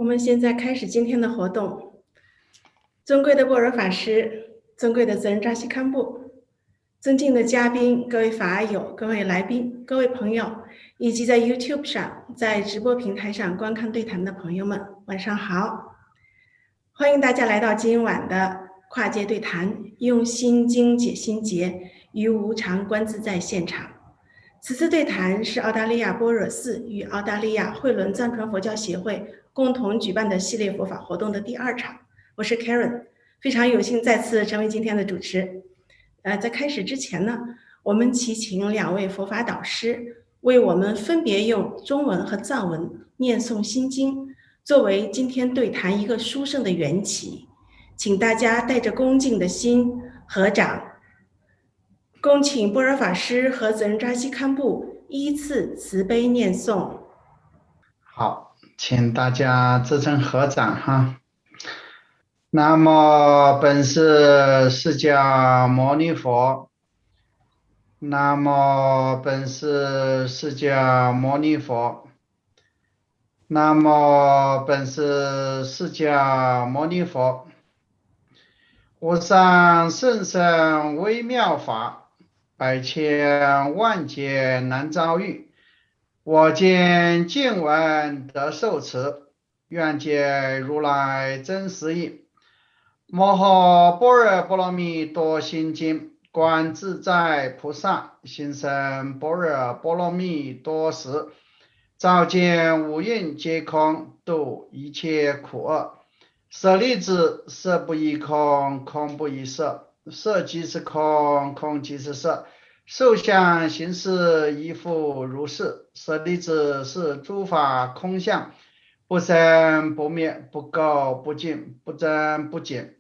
我们现在开始今天的活动。尊贵的般若法师，尊贵的责任扎西堪布，尊敬的嘉宾，各位法友，各位来宾，各位朋友，以及在 YouTube 上、在直播平台上观看对谈的朋友们，晚上好！欢迎大家来到今晚的跨界对谈，用心经解心结，于无常观自在现场。此次对谈是澳大利亚般若寺与澳大利亚慧伦藏传佛教协会共同举办的系列佛法活动的第2场。我是 Karen， 非常有幸再次成为今天的主持。在开始之前呢，我们祈请2位佛法导师为我们分别用中文和藏文念诵心经，作为今天对谈一个殊胜的缘起。请大家带着恭敬的心合掌，恭请般若法师和责任扎西堪布依次慈悲念诵。好，请大家自称合掌哈。南无本师释迦牟尼佛，南无本师释迦牟尼佛，南无本师释迦牟尼佛。无上甚深微妙法，百千万劫难遭遇。我见经文得受持，愿解如来真实义。摩诃般若波罗蜜多心经，观自在菩萨心生般若波罗蜜多时，照见五蕴皆空，度一切苦厄。舍利子，色不异空，空不异色，色即是空，空即是色，受想行识亦复如是。舍利子，是诸法空相，不生不灭，不垢不净，不增不减。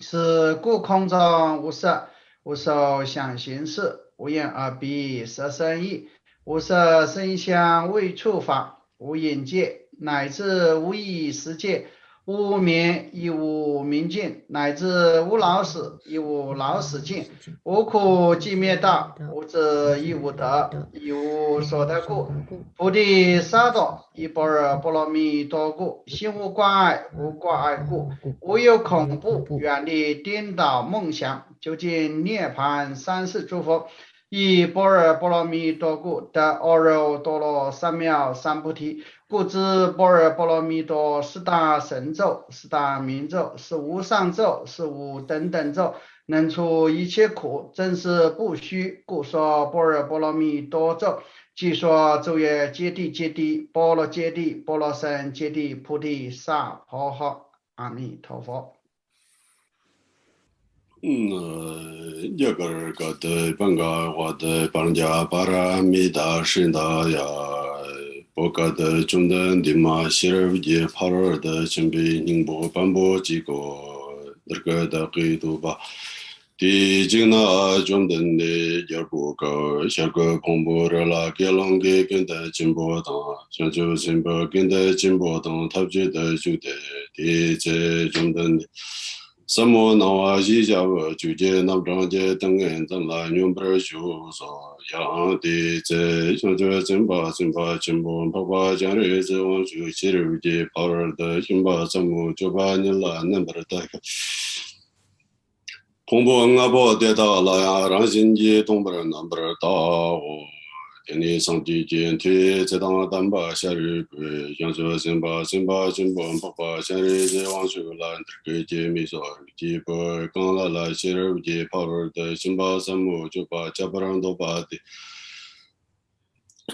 是故空中无色，无受想行识，无眼耳鼻舌身意，无色声香味触法，无眼界，乃至无意识界，无明亦无明尽，乃至无老死亦无老死尽，无苦即灭道，无智亦无得，亦无所得故。菩提萨埵依般若波罗蜜多故，心无挂碍，无挂碍故，无有恐怖，远离颠倒梦想，究竟涅槃三世诸佛。依般若波罗蜜多故，得阿耨多罗三藐三菩提。故知般若波罗蜜多是大神咒，是大明咒，是无上咒，是无等等咒，能除一切苦，真是不虚。故说般若波罗蜜多咒。即说咒曰：揭谛揭谛，波罗揭谛，波罗僧揭谛，菩提萨婆诃。阿弥陀佛。ya gar ga de banga wa de bangja para mi da shin da ya bo ga de zhong de di ma xi er ye pa er de chen bi ning bo ban bo ji go er ge da ge du ba di jing na zhong de ne ya bo ga xia ge pong bo re la ge long ge gen de jin bo da xian zhou jin bo gen de jin bo dang ta ji de ju de di zhe zhong de Samo nawa ji jia wo ju jie nam zhang jie deng en zhen la nyun ber xiu so yang di zhe xiang zhe zhen ba chen bo pa pa jiang ri zhe wang xiu xi ri ji pa er de xin ba zhen mu jiu ba ni la nan ber da ke Hong bo nga bo de da la ya rang xin ji dong ber nan ber da wo天理上帝见体，在当单把夏日归，扬州新把新把新本不把夏日在往水蓝给解密说，几波刚来夏日节跑儿的新把三木就把加不让都把的。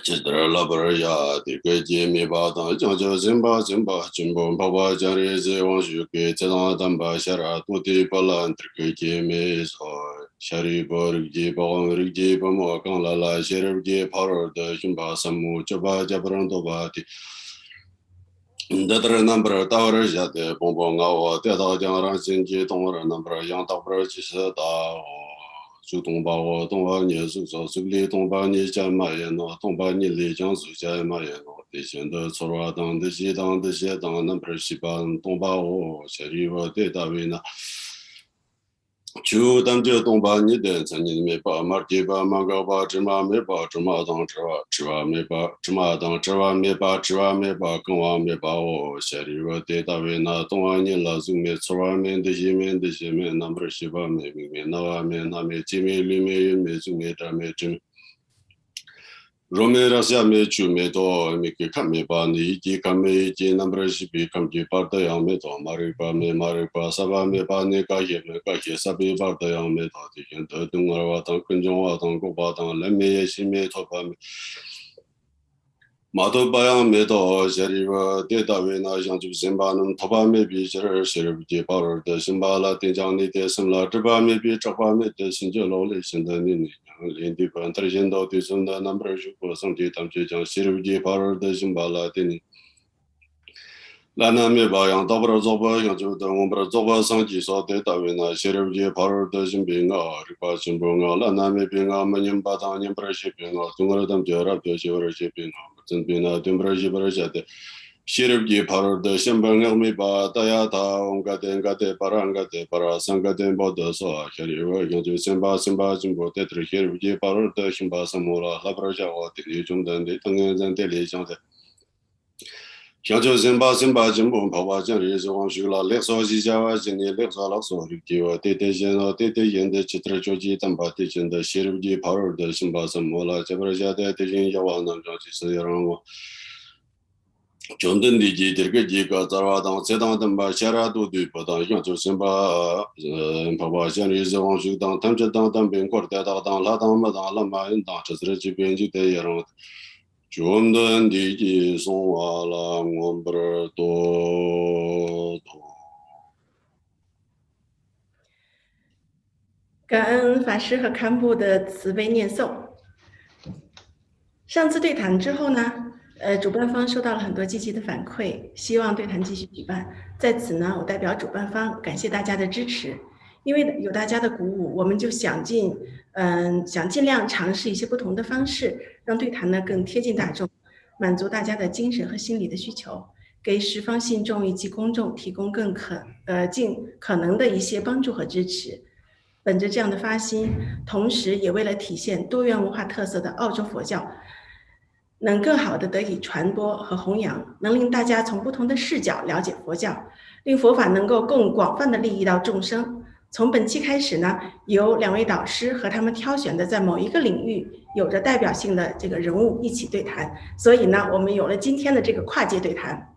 这点老板儿呀，这个解密把当扬州新把新本不把夏日在往水给在当单把夏日多的把蓝给解密说。Shari Borgi Borgi Bomo Kanala Shergi Power the Jumba Samu Joba Jabrando Bati That number Tower Jate Bombonga, Teta Janran Sinji Tomor number Yang Tower Chisada Sutomba Tomba Suso Sugli Tomba Ni Jamayano Tomba Ni Li Jansu Jamayano, the Sender Soradan, the Sidan, the Sedan, number Shiban, Tomba, Shari Data Vina. 就当这东巴你的曾经没把马地巴马高巴芝麻没把芝麻当芝麻没把芝麻当芝麻没把芝麻没把更完没把我下里个对大卫那东完你了就没错完没的些没的些没那不是吧没明没那完没那没几没里没有没就没这没真。罗梅拉下面就没多，没给看没把你一起看没一起，那不是比看几把的样没多，马瑞巴沙巴没把你搞些沙比把的样没多，的现在东尔瓦当跟中瓦当古巴当人没也是没托把没。马头巴样没到，这里个对大卫那像就先把能头发没比这儿是不的把儿的先把了电讲你的什么这把没比这把没的新就老了现在你连地方他现到的什么那不是过上的他们就讲是不的把儿的先把了的你。那那没把样，到不了做不样就等我们做不上几少对大卫那些人也跑儿的新兵啊，这把新兵啊，那那没兵啊，没人把当年不是些兵啊，中国他们就让表现为些兵啊，真兵啊，对不是些不是些的，些人也跑儿的新兵啊，没把大家他我们个把拉三个点报的说，些人我讲就先把进步的这些人也跑儿的先把什么了，那不是些我的有中等的，等人的理想的。像就先把进步跑把奖励是往去了，历史是讲话今年历史老说的给我对现的其他交际等把对现的写入的跑儿的先把什么了，这不是现在对现要往能讲就是要让我中等的这个几个在话当这当等把下拉都对不当，像就先把跑把奖励是往去当，他们这当兵过的当拉当没当拉嘛当，这是这边就得让。中等的几送完了，我不是多。感恩法师和堪布的慈悲念诵。上次对谈之后呢，主办方收到了很多积极的反馈，希望对谈继续举办。在此呢，我代表主办方感谢大家的支持，因为有大家的鼓舞，我们就想尽量尝试一些不同的方式，让对谈呢更贴近大众，满足大家的精神和心理的需求，给十方信众以及公众提供尽可能的一些帮助和支持。本着这样的发心，同时也为了体现多元文化特色的澳洲佛教能更好的得以传播和弘扬，能令大家从不同的视角了解佛教，令佛法能够更广泛的利益到众生。从本期开始呢，由2位导师和他们挑选的在某一个领域有着代表性的这个人物一起对谈，所以呢，我们有了今天的这个跨界对谈。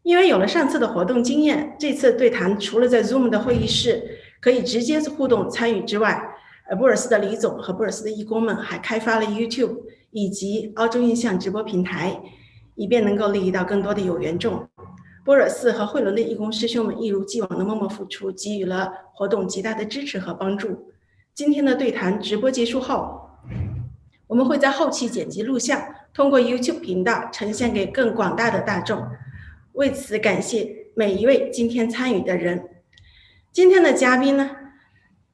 因为有了上次的活动经验，这次对谈除了在 Zoom 的会议室可以直接互动参与之外，布尔斯的李总和布尔斯的义工们还开发了 YouTube 以及澳洲印象直播平台，以便能够利益到更多的有缘众。波尔斯和惠伦的义工师兄们一如既往的默默付出，给予了活动极大的支持和帮助。今天的对谈直播结束后，我们会在后期剪辑录像，通过 YouTube 频道呈现给更广大的大众。为此感谢每一位今天参与的人。今天的嘉宾呢，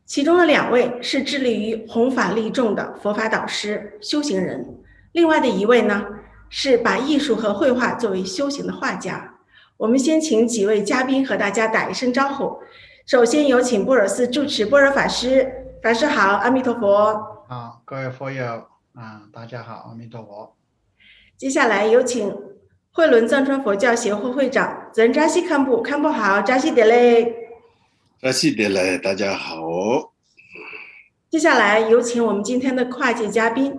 其中的2位是致力于弘法利众的佛法导师、修行人，另外的1位呢，是把艺术和绘画作为修行的画家。我们先请几位嘉宾和大家打一声招呼。首先有请布尔斯住持般若法师，法师好，阿弥陀佛。好，各位佛友大家好，阿弥陀佛。接下来有请惠伦藏传佛教协会会长泽恩扎西堪布，堪布好，扎西德勒。扎西德勒，大家好。接下来有请我们今天的跨界嘉宾，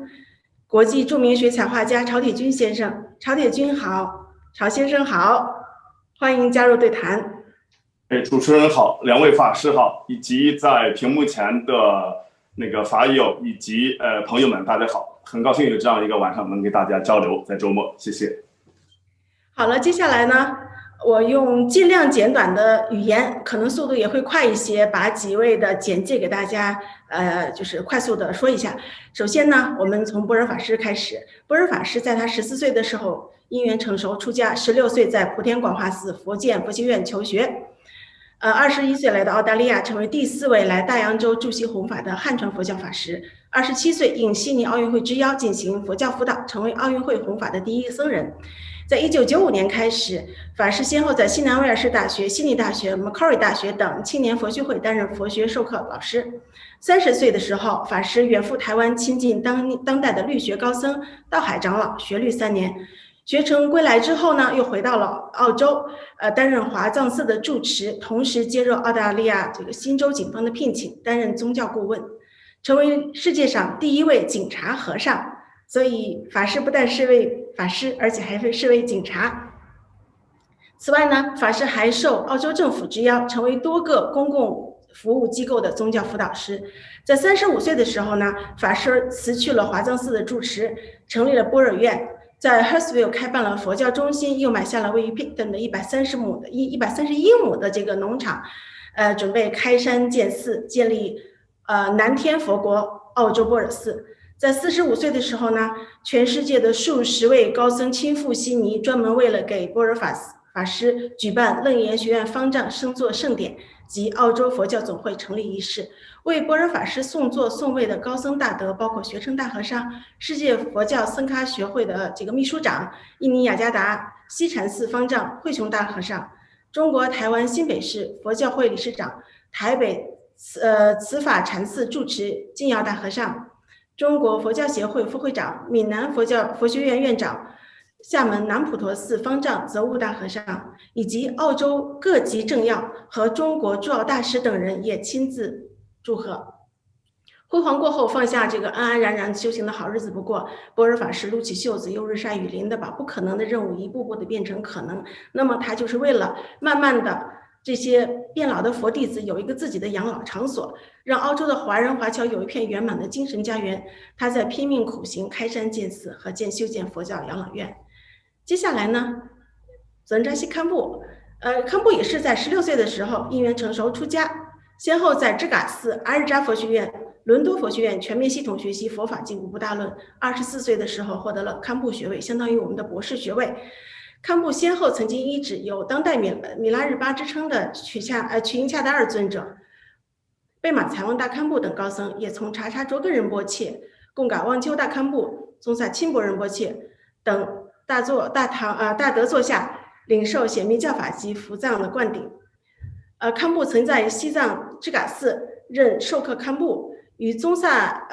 国际著名水彩画家曹铁军先生。曹铁军好，曹先生好，欢迎加入对谈。主持人好，两位法师好，以及在屏幕前的那个法友以及朋友们，大家好，很高兴有这样一个晚上能给大家交流，在周末，谢谢。好了，接下来呢，我用尽量简短的语言，可能速度也会快一些，把几位的简介给大家，就是快速的说一下。首先呢，我们从般若法师开始。般若法师在他14岁的时候因缘成熟出家，16岁在莆田广化寺佛建佛学院求学，21岁来到澳大利亚，成为第4位来大洋洲驻西弘法的汉传佛教法师。27岁应悉尼奥运会之邀进行佛教辅导，成为奥运会弘法的第1僧人。在1995年开始，法师先后在西南威尔士大学、悉尼大学、Macquarie 大学等青年佛学会担任佛学授课老师。30岁的时候，法师远赴台湾亲近当代的律学高僧道海长老，学律3年。学成归来之后呢，又回到了澳洲，担任华藏寺的住持，同时接受澳大利亚这个新州警方的聘请，担任宗教顾问，成为世界上第1位警察和尚。所以法师不但是位法师，而且还是位警察。此外呢，法师还受澳洲政府之邀，成为多个公共服务机构的宗教辅导师。在35岁的时候呢，法师辞去了华藏寺的住持，成立了般若院。在 Hurstville 开办了佛教中心，又买下了位于 Picton 的131亩的这个农场，准备开山建寺，建立南天佛国澳洲般若寺。在45岁的时候呢，全世界的数十位高僧亲赴悉尼，专门为了给般若法师举办楞严学院方丈升座盛典及澳洲佛教总会成立仪式。为般若法师送座送位的高僧大德包括学成大和尚、世界佛教僧伽学会的这个秘书长、印尼雅加达西禅寺方丈慧琼大和尚、中国台湾新北市佛教会理事长、台北慈法禅寺住持金瑶大和尚、中国佛教协会副会长、闽南佛学院院长、厦门南普陀寺方丈泽悟大和尚，以及澳洲各级政要和中国驻澳大使等人也亲自祝贺。辉煌过后，放下这个安安然然修行的好日子不过，般若法师撸起袖子，又日晒雨淋的把不可能的任务一步步的变成可能。那么他就是为了慢慢的这些变老的佛弟子有一个自己的养老场所，让澳洲的华人华侨有一片圆满的精神家园。他在拼命苦行，开山建寺和修建佛教养老院。接下来呢，泽恩扎西堪布，堪布也是在16岁的时候因缘成熟出家，先后在支嘎寺、阿日扎佛学院、伦多佛学院全面系统学习佛法及五部大论。24岁的时候获得了堪布学位，相当于我们的博士学位。堪布先后曾经依止有当代米拉日巴之称的曲英恰达尔尊者、贝玛才旺大堪布等高僧，也从查查卓根仁波切、贡嘎旺丘大堪布、宗萨钦博仁波切等大德座下领受显密教法及伏藏的灌顶。堪布曾在西藏支嘎寺任授课堪布，与宗萨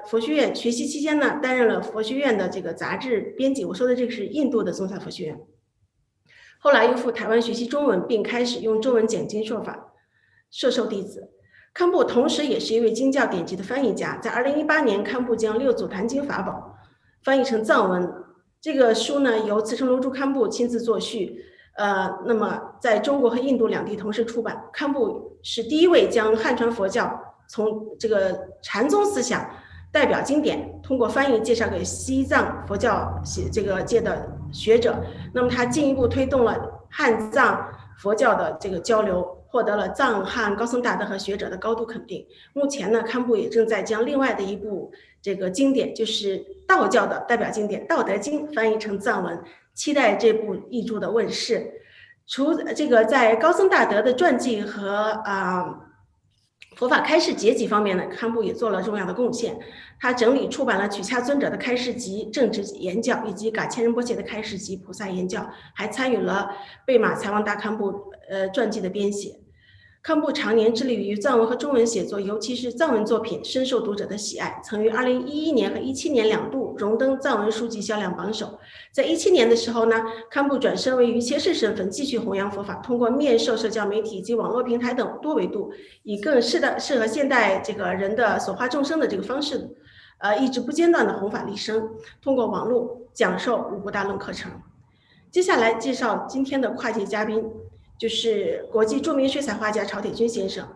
佛学院学习期间呢，担任了佛学院的这个杂志编辑。我说的这个是印度的宗萨佛学院。后来又赴台湾学习中文，并开始用中文讲经说法，摄受弟子。堪布同时也是一位经教典籍的翻译家，在2018年，堪布将六祖坛经法宝翻译成藏文。这个书呢，由慈诚龙珠堪布亲自作序，那么在中国和印度两地同时出版。堪布是第一位将汉传佛教从这个禅宗思想代表经典通过翻译介绍给西藏佛教这个界的学者。那么他进一步推动了汉藏佛教的这个交流，获得了藏汉高僧大德和学者的高度肯定。目前呢，堪布也正在将另外的一部这个经典，就是道教的代表经典《道德经》翻译成藏文，期待这部译著的问世。除这个在高僧大德的传记和佛法开示结集方面呢，堪布也做了重要的贡献。他整理出版了曲恰尊者的开示集、政治言教，以及噶千仁波切的开示集、菩萨言教，还参与了贝玛才旺大堪布传记的编写。堪布常年致力于藏文和中文写作，尤其是藏文作品深受读者的喜爱，曾于2011年和17年2度荣登藏文书籍销量榜首。在17年的时候呢，堪布转身为瑜伽士身份继续弘扬佛法，通过面授社交媒体以及网络平台等多维度，以更适合现代这个人的所化众生的这个方式，一直不间断的弘法利生，通过网络讲授五部大论课程。接下来介绍今天的跨界嘉宾，就是国际著名水彩画家曹铁军先生。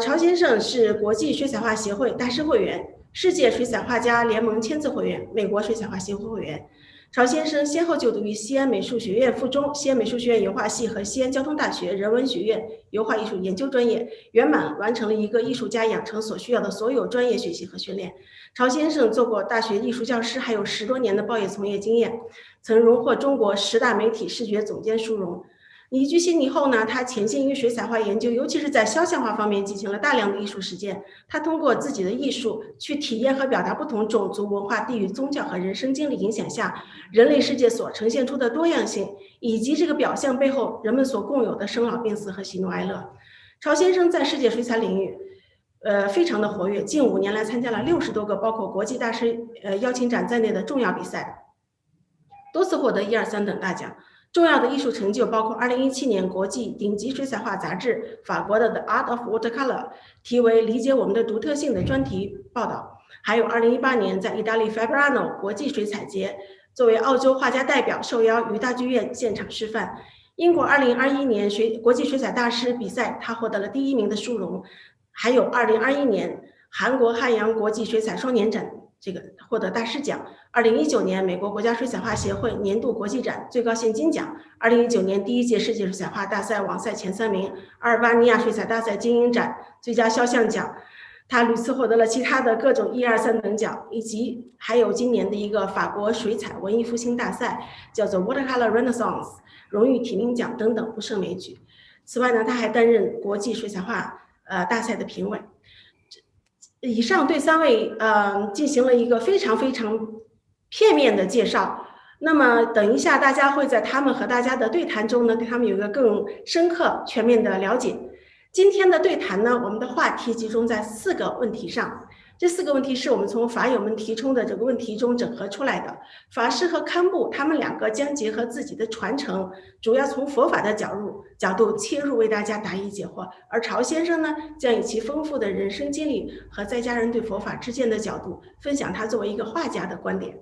曹先生是国际水彩画协会大师会员、世界水彩画家联盟签字会员、美国水彩画协会会员。曹先生先后就读于西安美术学院附中、西安美术学院油画系和西安交通大学人文学院油画艺术研究专业，圆满完成了一个艺术家养成所需要的所有专业学习和训练。曹先生做过大学艺术教师，还有10多年的报业从业经验，曾荣获中国10大媒体视觉总监殊荣。移居悉尼后呢，他潜心于水彩画研究，尤其是在肖像画方面进行了大量的艺术实践。他通过自己的艺术去体验和表达不同种族、文化、地域、宗教和人生经历影响下人类世界所呈现出的多样性，以及这个表象背后人们所共有的生老病死和喜怒哀乐。曹先生在世界水彩领域非常的活跃，近5年来参加了60多个包括国际大师邀请展在内的重要比赛，多次获得1、2、3等大奖。重要的艺术成就包括2017年国际顶级水彩画杂志法国的 The Art of Watercolor 题为理解我们的独特性的专题报道，还有2018年在意大利 Fabriano 国际水彩节作为澳洲画家代表受邀于大剧院现场示范。英国2021年国际水彩大师比赛他获得了第1名的殊荣，还有2021年韩国汉阳国际水彩双年展这个获得大师奖，2019年美国国家水彩画协会年度国际展最高现金奖，2019年第1届世界水彩画大赛网赛前3名，阿尔巴尼亚水彩大赛精英展最佳肖像奖。他屡次获得了其他的各种1、2、3等奖，以及还有今年的一个法国水彩文艺复兴大赛叫做 Watercolor Renaissance 荣誉提名奖等等不胜枚举。此外呢，他还担任国际水彩画大赛的评委。以上对3位进行了一个非常片面的介绍。那么等一下大家会在他们和大家的对谈中呢，对他们有一个更深刻全面的了解。今天的对谈呢，我们的话题集中在4个问题上。这4个问题是我们从法友们提出的这个问题中整合出来的。法师和堪布他们2个将结合自己的传承，主要从佛法的角度切入为大家答疑解惑，而曹先生呢，将以其丰富的人生经历和在家人对佛法之间的角度，分享他作为一个画家的观点。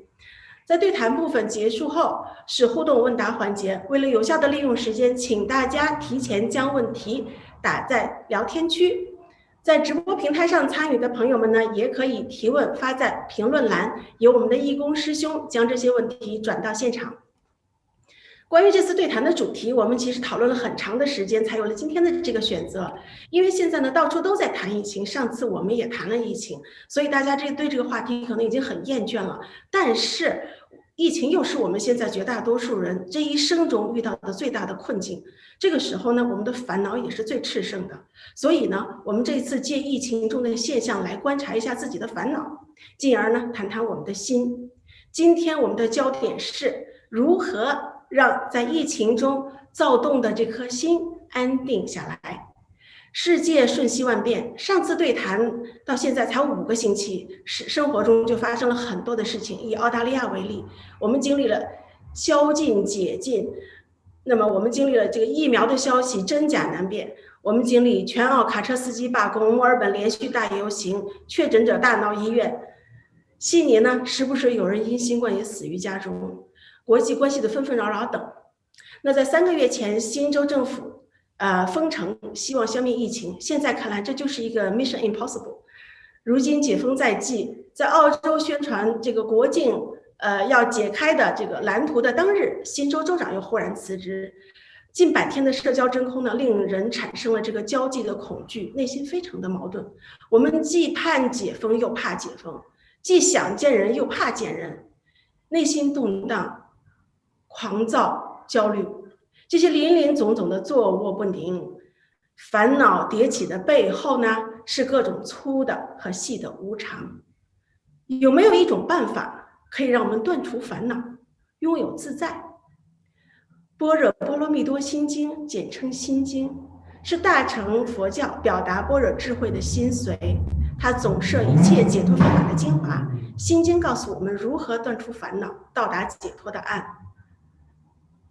在对谈部分结束后是互动问答环节，为了有效的利用时间，请大家提前将问题打在聊天区。在直播平台上参与的朋友们呢，也可以提问发在评论栏，由我们的义工师兄将这些问题转到现场。关于这次对谈的主题，我们其实讨论了很长的时间，才有了今天的这个选择。因为现在呢，到处都在谈疫情，上次我们也谈了疫情，所以大家对这个话题可能已经很厌倦了。但是疫情又是我们现在绝大多数人这一生中遇到的最大的困境。这个时候呢，我们的烦恼也是最炽盛的。所以呢，我们这次借疫情中的现象来观察一下自己的烦恼，进而呢，谈谈我们的心。今天我们的焦点是如何让在疫情中躁动的这颗心安定下来。世界瞬息万变，上次对谈到现在才5个星期，生活中就发生了很多的事情。以澳大利亚为例，我们经历了宵禁、解禁，那么我们经历了这个疫苗的消息真假难辨，我们经历全澳卡车司机罢工，墨尔本连续大游行，确诊者大闹医院，悉尼呢时不时有人因新冠也死于家中，国际关系的纷纷扰扰等。那在3个月前，新州政府封城，希望消灭疫情，现在看来这就是一个 mission impossible。如今解封在即，在澳洲宣传这个国境要解开的这个蓝图的当日，新州州长又忽然辞职。近100天的社交真空呢，令人产生了这个交际的恐惧，内心非常的矛盾。我们既盼解封又怕解封，既想见人又怕见人，内心动荡、狂躁、焦虑，这些林林总总的坐卧不宁、烦恼迭起的背后呢，是各种粗的和细的无常。有没有一种办法可以让我们断除烦恼，拥有自在？般若波罗蜜多心经，简称心经，是大乘佛教表达般若智慧的心髓，它总摄一切解脱方法的精华。心经告诉我们如何断除烦恼，到达解脱的岸。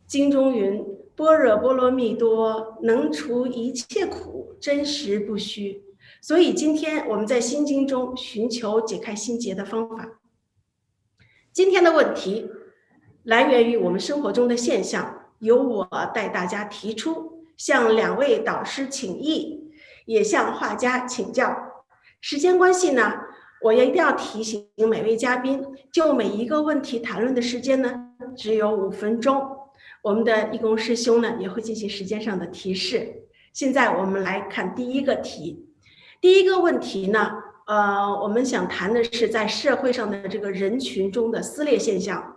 经中云：般若波罗蜜多，能除一切苦，真实不虚。所以今天我们在心经中寻求解开心结的方法。今天的问题来源于我们生活中的现象，由我带大家提出，向2位导师请益，也向画家请教。时间关系呢，我也一定要提醒每位嘉宾，就每一个问题谈论的时间呢，只有5分钟。我们的义工师兄呢，也会进行时间上的提示。现在我们来看第一个题。第一个问题呢，我们想谈的是在社会上的这个人群中的撕裂现象。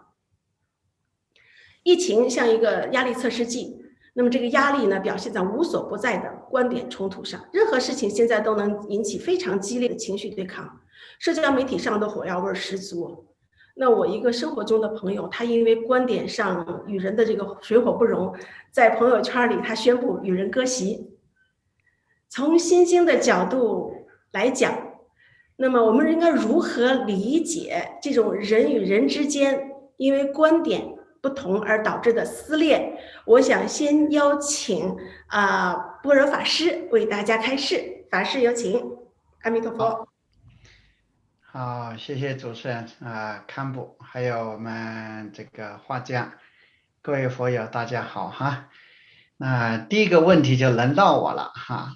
疫情像一个压力测试剂，那么这个压力呢，表现在无所不在的观点冲突上，任何事情现在都能引起非常激烈的情绪对抗，社交媒体上的火药味十足。那我一个生活中的朋友，他因为观点上与人的这个水火不容，在朋友圈里他宣布与人割席。从心经的角度来讲，那么我们应该如何理解这种人与人之间因为观点不同而导致的撕裂？我想先邀请般若法师为大家开示。法师有请。阿弥陀佛。好，谢谢主持人堪布，还有我们这个画家，各位佛友大家好哈。那第一个问题就轮到我了哈。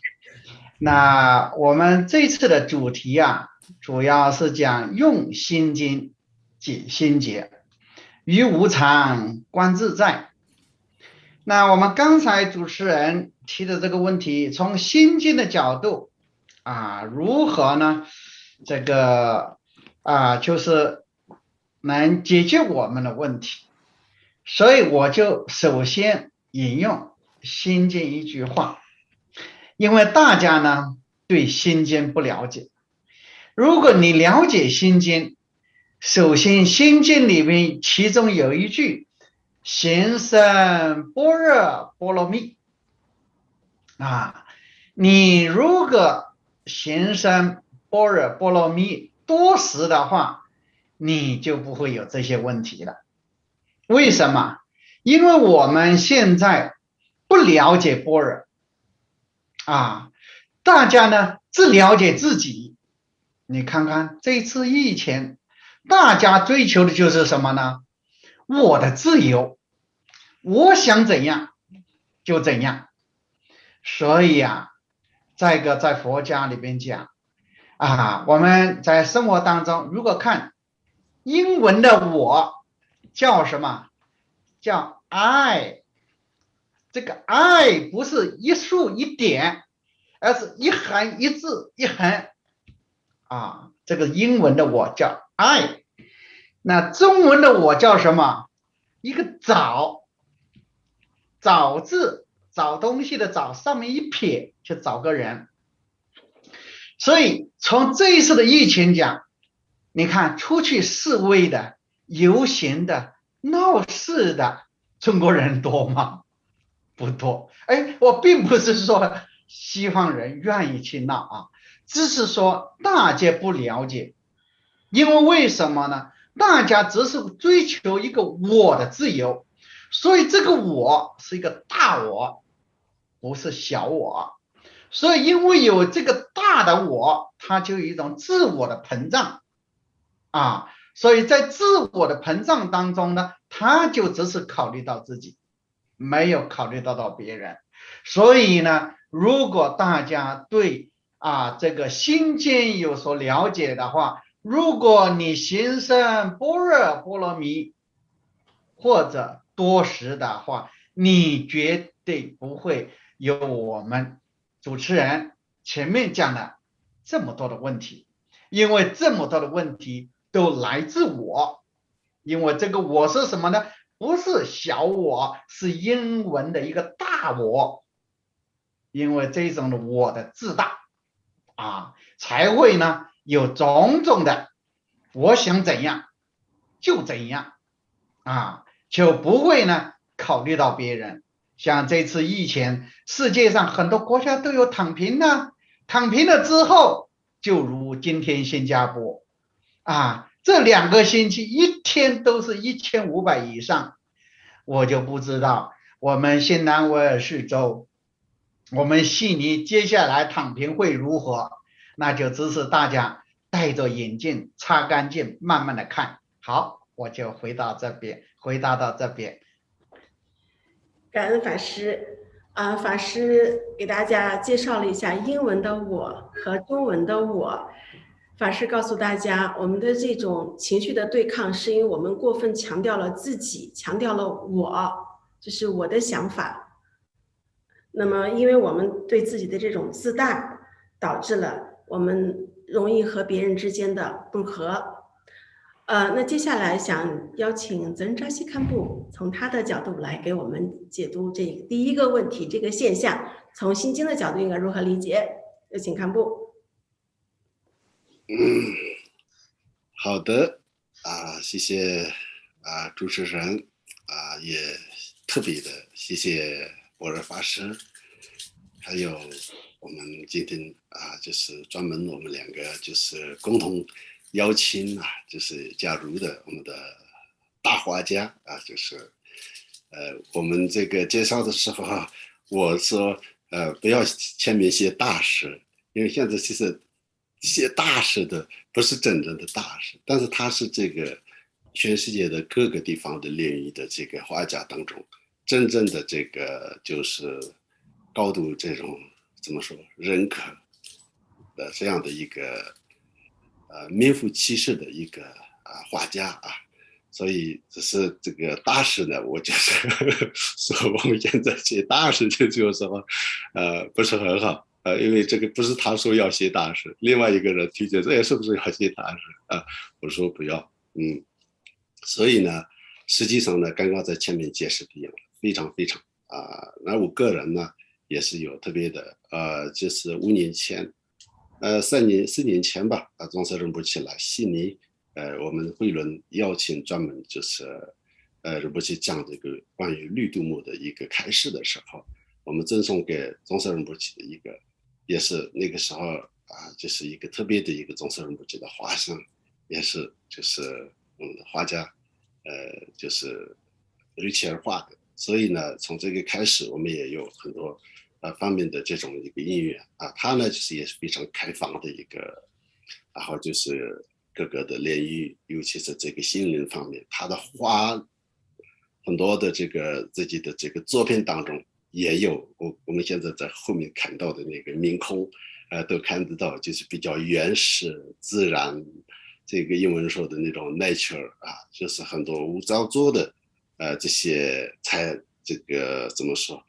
那我们这次的主题主要是讲用心经解心结，于无常观自在。那我们刚才主持人提的这个问题，从心经的角度如何呢？这个就是能解决我们的问题，所以我就首先引用心经一句话，因为大家呢对心经不了解。如果你了解心经，首先心经里面其中有一句行深般若波罗蜜你如果行深般若波罗蜜多时的话，你就不会有这些问题了。为什么？因为我们现在不了解般若大家呢只了解自己。你看看这次疫情，大家追求的就是什么呢？我的自由，我想怎样就怎样。所以在佛家里边讲我们在生活当中如果看英文的我叫什么？叫 I。 这个 I 不是一竖一点，而是一横一字一横这个英文的我叫 I。 那中文的我叫什么？一个找，找字，找东西的找，上面一撇就找个人。所以从这一次的疫情讲，你看出去示威的、游行的、闹事的中国人多吗？不多。我并不是说西方人愿意去闹只是说大家不了解。因为为什么呢？大家只是追求一个我的自由，所以这个我是一个大我，不是小我。所以因为有这个大的我，它就有一种自我的膨胀所以在自我的膨胀当中呢，他就只是考虑到自己，没有考虑到别人。所以呢，如果大家对这个心经有所了解的话，如果你行深般若波罗蜜或者多时的话，你绝对不会有我们主持人前面讲的这么多的问题。因为这么多的问题都来自我。因为这个我是什么呢？不是小我，是英文的一个大我。因为这种的我的自大才会呢有种种的我想怎样就怎样就不会呢考虑到别人。像这次疫情，世界上很多国家都有躺平躺平了之后，就如今天新加坡这2个星期一天都是1500以上。我就不知道我们新南威尔士州，我们悉尼接下来躺平会如何，那就只是大家戴着眼镜擦干净慢慢的看。好，我就回答到这边。感恩法师法师给大家介绍了一下英文的我和中文的我。法师告诉大家，我们的这种情绪的对抗是因为我们过分强调了自己，强调了我，就是我的想法。那么因为我们对自己的这种自大，导致了我们容易和别人之间的不和。那接下来想邀请责任扎西堪布从他的角度来给我们解读这个第一个问题，这个现象从心经的角度应该如何理解？有请堪布。好的谢谢主持人也特别的谢谢博尔法师，还有我们今天就是专门我们两个就是共同邀请就是加入的我们的大画家就是我们这个介绍的时候我说不要前面写大师，因为现在其实写大师的不是真正的大师，但是他是这个全世界的各个地方的炼狱的这个画家当中真正的这个就是高度这种怎么说认可的这样的一个名副其实的一个画家所以只是这个大师呢，我就是说我们现在写大师就是说不是很好因为这个不是他说要写大师，另外一个人提出是不是要写大师我说不要所以呢实际上呢刚刚在前面解释的非常非常那我个人呢也是有特别的就是5年前4年前吧宗喀仁波切来悉尼我们慧伦邀请专门就是仁波切讲这个关于绿度母的一个开示的时候，我们赠送给宗喀仁波切的一个也是那个时候就是一个特别的一个宗喀仁波切的画像，也是就是我们的画家就是瑞切尔画的，所以呢从这个开始我们也有很多方面的这种一个因缘他呢就是也是非常开放的一个，然后就是各个的炼狱，尤其是这个心灵方面，他的画很多的这个自己的这个作品当中也有我们现在在后面看到的那个明空都看得到，就是比较原始自然，这个英文说的那种 nature 就是很多无造作的这些才这个怎么说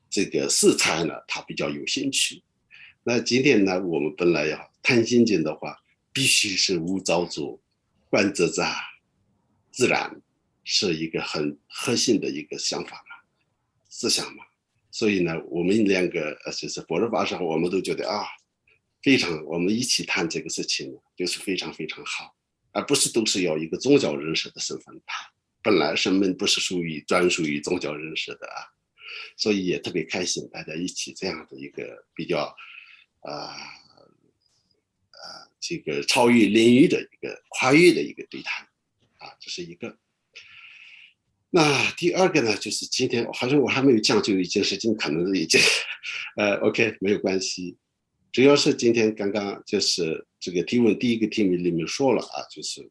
这个色彩呢他比较有兴趣。那今天呢我们本来要谈心经的话必须是无造作观自在自然，是一个很核心的一个想法思想嘛。所以呢我们两个就是博尔法师我们都觉得非常我们一起谈这个事情就是非常非常好，而不是都是要一个宗教人士的身份谈，本来生命不是专属于宗教人士的所以也特别开心大家一起这样的一个比较这个超越领域的一个跨越的一个对谈这是一个。那第二个呢就是今天好像我还没有讲究一件事情，可能已经OK 没有关系，主要是今天刚刚就是这个提问第一个题目里面说了就是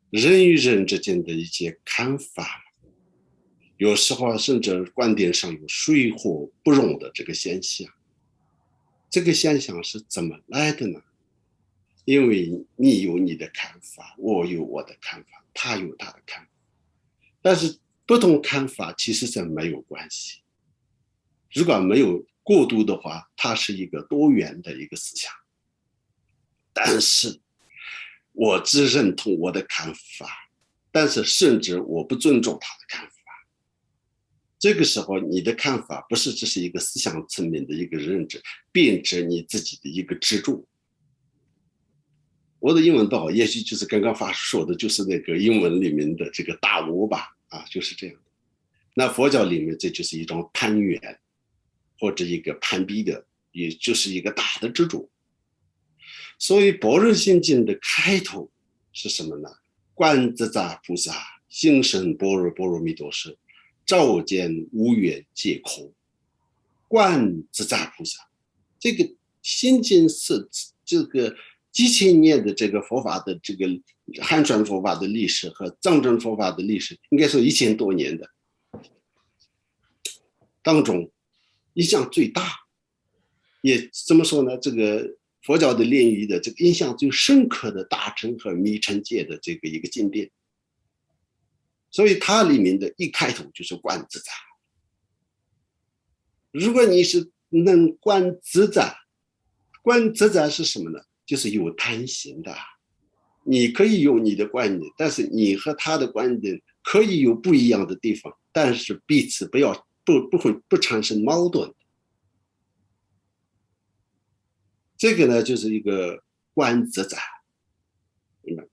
人与人之间的一些看法，有时候甚至观点上有水火不容的这个现象。这个现象是怎么来的呢？因为你有你的看法，我有我的看法，他有他的看法，但是不同看法其实是没有关系，如果没有过度的话它是一个多元的一个思想。但是我只认同我的看法，但是甚至我不尊重他的看法，这个时候你的看法不是只是一个思想层面的一个认知，变成你自己的一个执着。我的英文不好，也许就是刚刚法师说的就是那个英文里面的这个大我吧就是这样的。那佛教里面这就是一种攀缘或者一个攀比的，也就是一个大的执着。所以般若心经的开头是什么呢？观自在菩萨行深般若波罗蜜多时，照见无缘皆空。观自在菩萨，这个心经是这个几千年的这个佛法的这个汉传佛法的历史和藏传佛法的历史，应该说1000多年的当中影响最大，也怎么说呢？这个佛教的炼狱的这个印象最深刻的大乘和密乘界的这个一个经典，所以它里面的一开头就是观自在。如果你是能观自在，观自在是什么呢？就是有贪心的，你可以有你的观点，但是你和他的观点可以有不一样的地方，但是彼此不产生矛盾。这个呢，就是一个观自在，明白？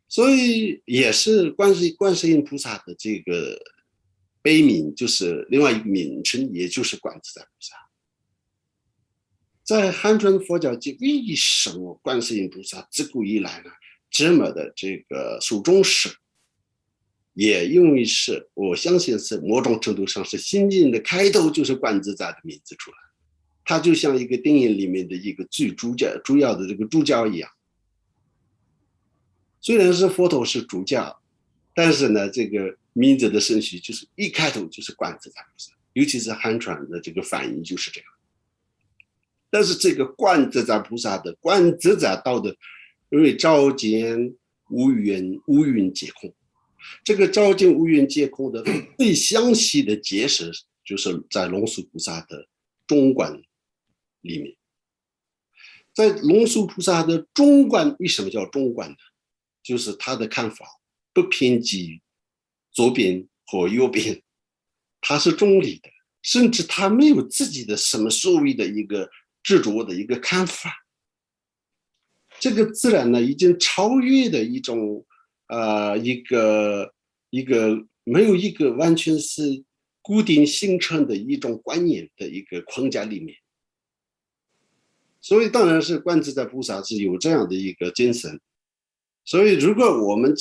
所以也是观世音菩萨的这个悲悯，就是另外一个名称，也就是观自在菩萨。在汉传佛教界，为什么观世音菩萨自古以来呢这么的这个受重视？也因为是我相信是某种程度上是心经的开头就是观自在的名字出来，它就像一个电影里面的一个最主要的这个主角一样。虽然是佛陀是主角，但是呢，这个名字的顺序就是一开头就是观自在菩萨，尤其是汉传的这个翻译就是这样。但是这个观自在菩萨的观自在道的，因为照见无云皆空，这个照见无云皆空的最详细的解释，就是在龙树菩萨的中观里面。在龙树菩萨的中观，为什么叫中观呢？就是他的看法不偏激于左边或右边，他是中立的，甚至他没有自己的什么所谓的一个执着的一个看法。这个自然呢，已经超越的一种一个没有一个完全是固定形成的一种观念的一个框架里面。所以当然是观自在菩萨是有这样的一个精神。所以如果我们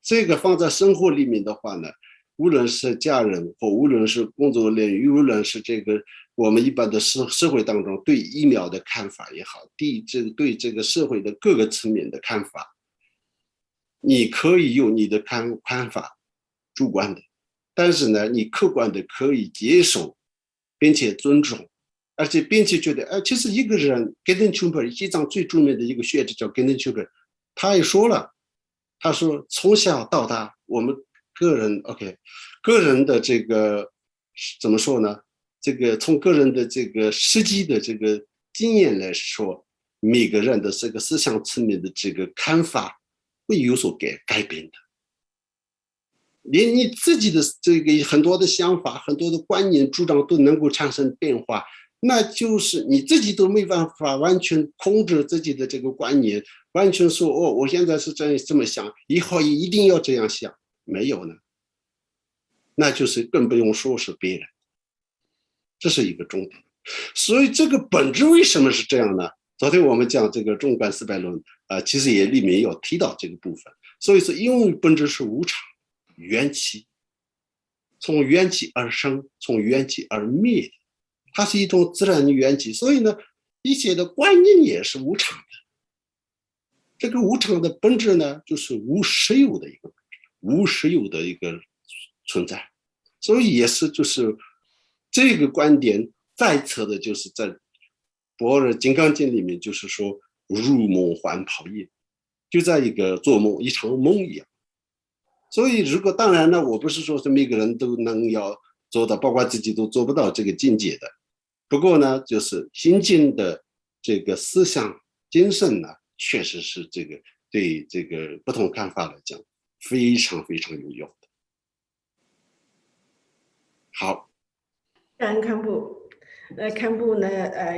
这个放在生活里面的话呢，无论是家人或无论是工作领域，无论是这个我们一般的社会当中对疫苗的看法也好，对这个社会的各个层面的看法，你可以用你的看法主观的，但是呢你客观的可以接受并且尊重，而且并且觉得其实一个人 Geden Chumper 西藏最著名的一个学者叫 Geden Chumper， 他也说了，他说从小到大我们个人的这个怎么说呢，这个从个人的这个实际的这个经验来说，每个人的这个思想层面的这个看法会有所改变的。连你自己的这个很多的想法很多的观念主张都能够产生变化，那就是你自己都没办法完全控制自己的这个观念，完全说我现在是这么想，以后也一定要这样想，没有呢，那就是更不用说是别人，这是一个重点。所以这个本质为什么是这样呢？昨天我们讲这个中观四百论其实也里面有提到这个部分。所以说因为本质是无常缘起，从缘起而生，从缘起而灭的，它是一种自然的缘起，所以呢一切的观念也是无常的。这个无常的本质呢，就是无实有的一个存在。所以也是就是这个观点再测的，就是在般若金刚经里面，就是说入梦幻泡影，就在一个做梦一场梦一样。所以如果当然呢，我不是说是每个人都能要做到，包括自己都做不到这个境界的。不过呢，就是心经的这个思想精神呢，确实是这个对这个不同看法来讲非常非常有用的。好，感恩堪布。堪布呢，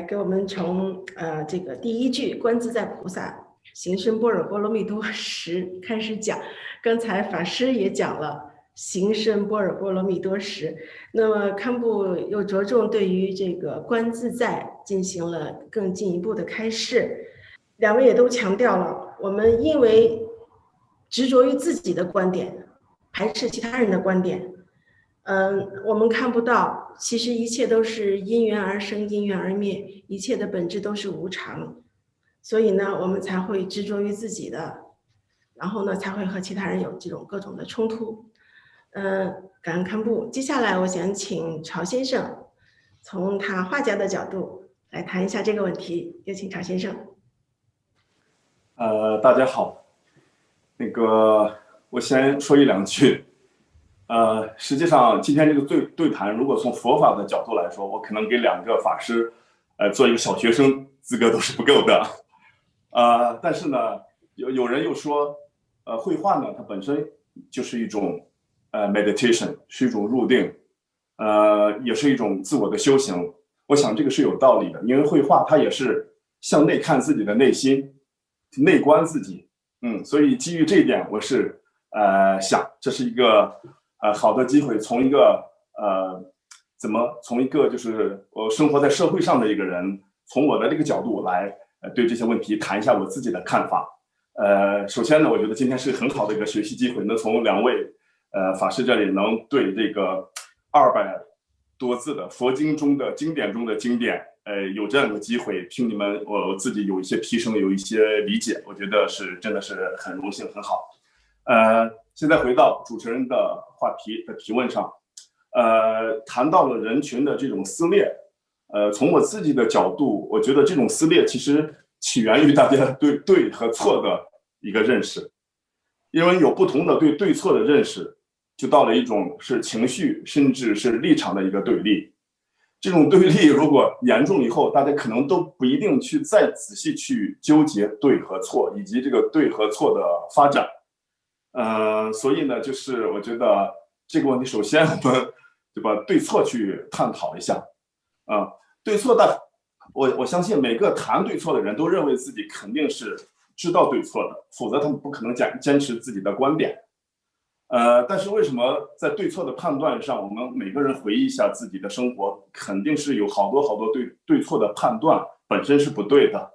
给我们从这个第一句观自在菩萨行深般若波罗蜜多时开始讲。刚才法师也讲了行深般若波罗蜜多时，那么堪布又着重对于这个观自在进行了更进一步的开示。两位也都强调了，我们因为执着于自己的观点，排斥其他人的观点，我们看不到其实一切都是因缘而生因缘而灭，一切的本质都是无常，所以呢我们才会执着于自己的，然后呢才会和其他人有这种各种的冲突。感恩堪布。接下来我想请曹先生从他画家的角度来谈一下这个问题，有请曹先生。大家好，我先说一两句。实际上今天这个对谈，如果从佛法的角度来说，我可能给两个法师做一个小学生资格都是不够的。但是呢，有人又说，绘画呢，它本身就是一种meditation， 是一种入定，也是一种自我的修行。我想这个是有道理的，因为绘画它也是向内看自己的内心，内观自己。所以基于这一点，我是想这是一个好的机会，从一个从一个就是我生活在社会上的一个人，从我的这个角度来对这些问题谈一下我自己的看法。首先呢，我觉得今天是很好的一个学习机会，能从2位法师这里能对这个200多字的佛经中的经典中的经典，有这样的机会听你们，我自己有一些提升，有一些理解，我觉得是真的是很荣幸，很好。现在回到主持人的话题的提问上，谈到了人群的这种撕裂，从我自己的角度，我觉得这种撕裂其实起源于大家对对和错的一个认识，因为有不同的对对错的认识，就到了一种是情绪甚至是立场的一个对立。这种对立如果严重以后，大家可能都不一定去再仔细去纠结对和错，以及这个对和错的发展。所以呢，就是我觉得这个问题，首先我们就把对错去探讨一下。对错的，我相信每个谈对错的人都认为自己肯定是知道对错的，否则他们不可能坚持自己的观点。但是为什么在对错的判断上，我们每个人回忆一下自己的生活，肯定是有好多对错的判断本身是不对的，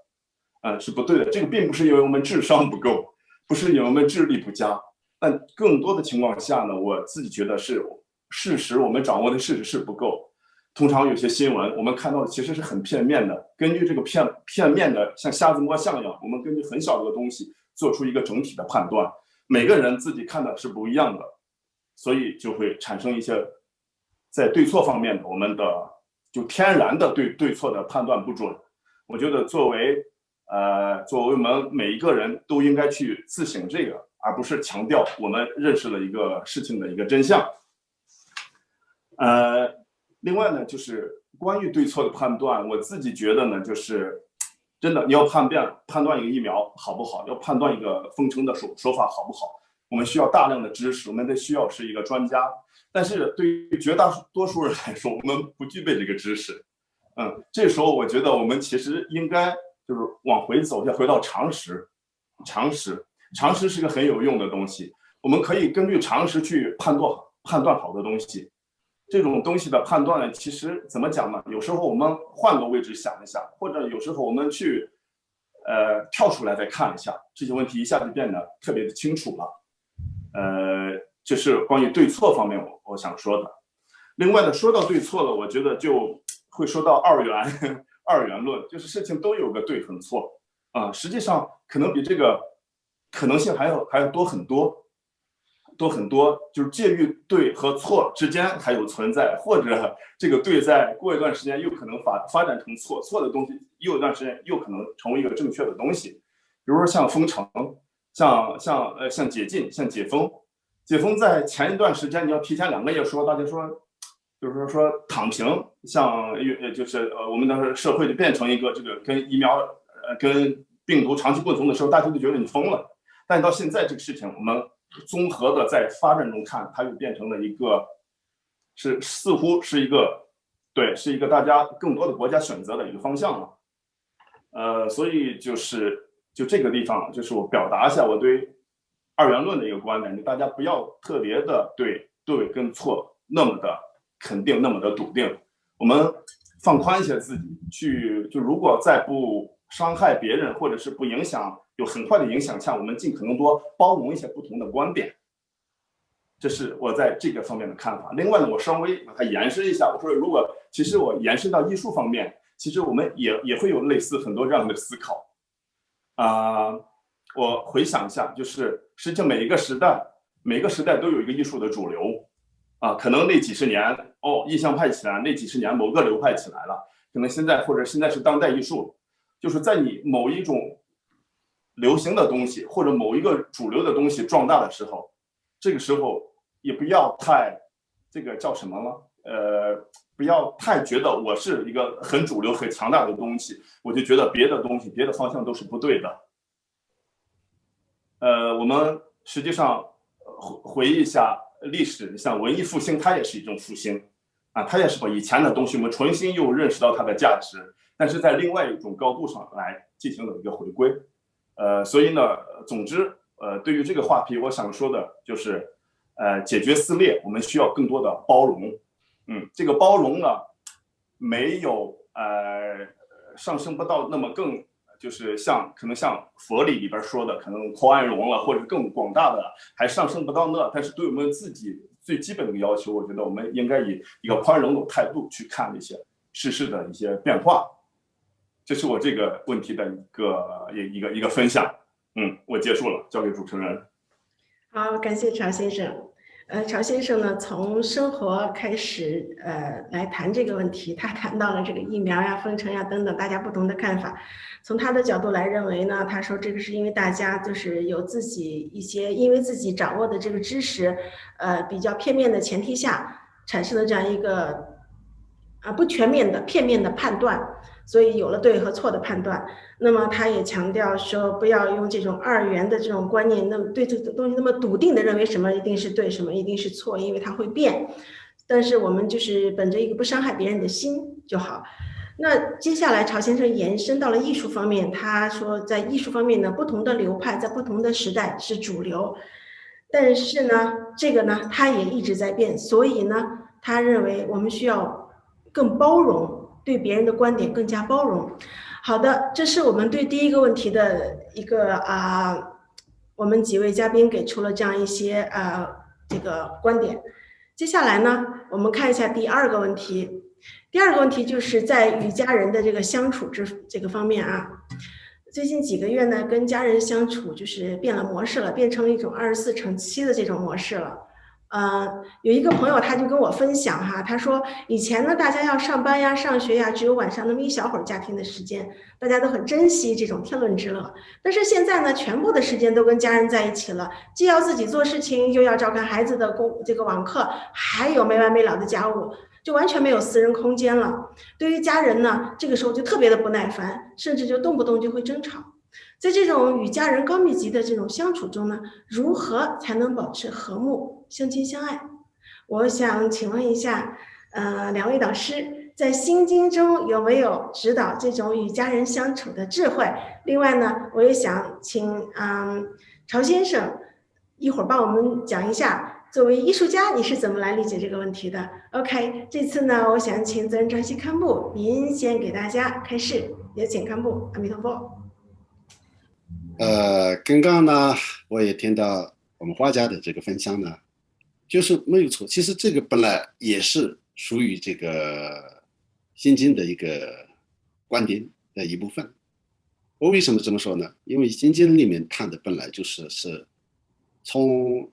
是不对的。这个并不是因为我们智商不够，不是因为我们智力不佳，但更多的情况下呢，我自己觉得是事实，我们掌握的事实是不够。通常有些新闻我们看到的其实是很片面的，根据这个片面的像瞎子摸象一样，我们根据很小的东西做出一个整体的判断。每个人自己看的是不一样的，所以就会产生一些在对错方面的我们的就天然的对错的判断不准。我觉得作为我们每一个人都应该去自省这个，而不是强调我们认识了一个事情的一个真相。另外呢，就是关于对错的判断，我自己觉得呢，就是真的，你要判断一个疫苗好不好，要判断一个封城的手法好不好，我们需要大量的知识，我们得需要是一个专家。但是对于绝大多数人来说，我们不具备这个知识。这时候我觉得我们其实应该就是往回走，要回到常识。常识是个很有用的东西，我们可以根据常识去判断好的东西。这种东西的判断呢，其实怎么讲呢？有时候我们换个位置想一想，或者有时候我们去跳出来再看一下，这些问题一下就变得特别的清楚了。这是关于对错方面我想说的。另外呢，说到对错了，我觉得就会说到二元论，就是事情都有个对和错实际上可能比这个可能性还要多很多。就是介于对和错之间还有存在，或者这个对在过一段时间又可能发展成错的东西，又一段时间又可能成为一个正确的东西。比如说像封城，像解禁，像解封在前一段时间你要提前2个月说，大家说就是说躺平，像就是我们的社会就变成一个这个跟疫苗跟病毒长期共存的时候，大家都觉得你疯了。但到现在这个事情，我们综合的在发展中看，它又变成了一个似乎是一个大家更多的国家选择的一个方向了。所以就这个地方，就是我表达一下我对二元论的一个观点，大家不要特别的对跟错那么的肯定，那么的笃定，我们放宽一些自己，就如果在不伤害别人或者是不影响有很快的影响下，我们尽可能多包容一些不同的观点。这是我在这个方面的看法。另外呢，我稍微把它延伸一下，我说如果其实我延伸到艺术方面，其实我们也会有类似很多这样的思考。我回想一下，就是实际上每个时代都有一个艺术的主流可能那几十年印象派起来，那几十年某个流派起来了，可能现在是当代艺术，就是在你某一种流行的东西或者某一个主流的东西壮大的时候，这个时候也不要太这个叫什么了，不要太觉得我是一个很主流很强大的东西，我就觉得别的东西别的方向都是不对的。我们实际上回忆一下历史，像文艺复兴，它也是一种复兴啊，它也是把以前的东西我们重新又认识到它的价值，但是在另外一种高度上来进行了一个回归。所以呢，总之，对于这个话题，我想说的就是，解决撕裂，我们需要更多的包容。这个包容呢，没有上升不到那么更。就是可能像佛理里边说的，可能宽容了，或者更广大的，还上升不到那。但是对我们自己最基本的要求，我觉得我们应该以一个宽容的态度去看这些世事的一些变化。这是我这个问题的一个分享。我结束了，交给主持人。好，感谢曹先生。曹先生呢，从生活开始，来谈这个问题。他谈到了这个疫苗呀、封城呀等等，大家不同的看法。从他的角度来认为呢，他说这个是因为大家就是有自己因为自己掌握的这个知识，比较片面的前提下，产生了这样一个不全面的片面的判断，所以有了对和错的判断。那么他也强调说，不要用这种二元的这种观念，那么对这个东西那么笃定的认为什么一定是对，什么一定是错，因为它会变。但是我们就是本着一个不伤害别人的心就好。那接下来曹先生延伸到了艺术方面，他说在艺术方面呢，不同的流派在不同的时代是主流，但是呢，这个呢，它也一直在变，所以呢，他认为我们需要更包容，对别人的观点更加包容。好的，这是我们对第一个问题的一个我们几位嘉宾给出了这样一些这个观点。接下来呢，我们看一下第二个问题。第二个问题就是在与家人的这个相处这个方面啊，最近几个月呢，跟家人相处就是变了模式了，变成了一种24×7的这种模式了。有一个朋友他就跟我分享哈，他说以前呢大家要上班呀、上学呀，只有晚上那么一小会儿家庭的时间，大家都很珍惜这种天伦之乐。但是现在呢，全部的时间都跟家人在一起了，既要自己做事情，又要照看孩子的这个网课，还有没完没了的家务，就完全没有私人空间了。对于家人呢，这个时候就特别的不耐烦，甚至就动不动就会争吵。在这种与家人高密集的这种相处中呢，如何才能保持和睦、相亲相爱？我想请问一下，两位导师，在心经中有没有指导这种与家人相处的智慧？另外呢，我也想请曹先生一会儿帮我们讲一下，作为艺术家你是怎么来理解这个问题的 ？OK， 这次呢，我想请责任张西堪布您先给大家开示，有请堪布，阿弥陀佛。刚刚呢，我也听到我们画家的这个分享呢，就是没有错。其实这个本来也是属于这个心经的一个观点的一部分。我为什么这么说呢？因为心经里面谈的本来就是从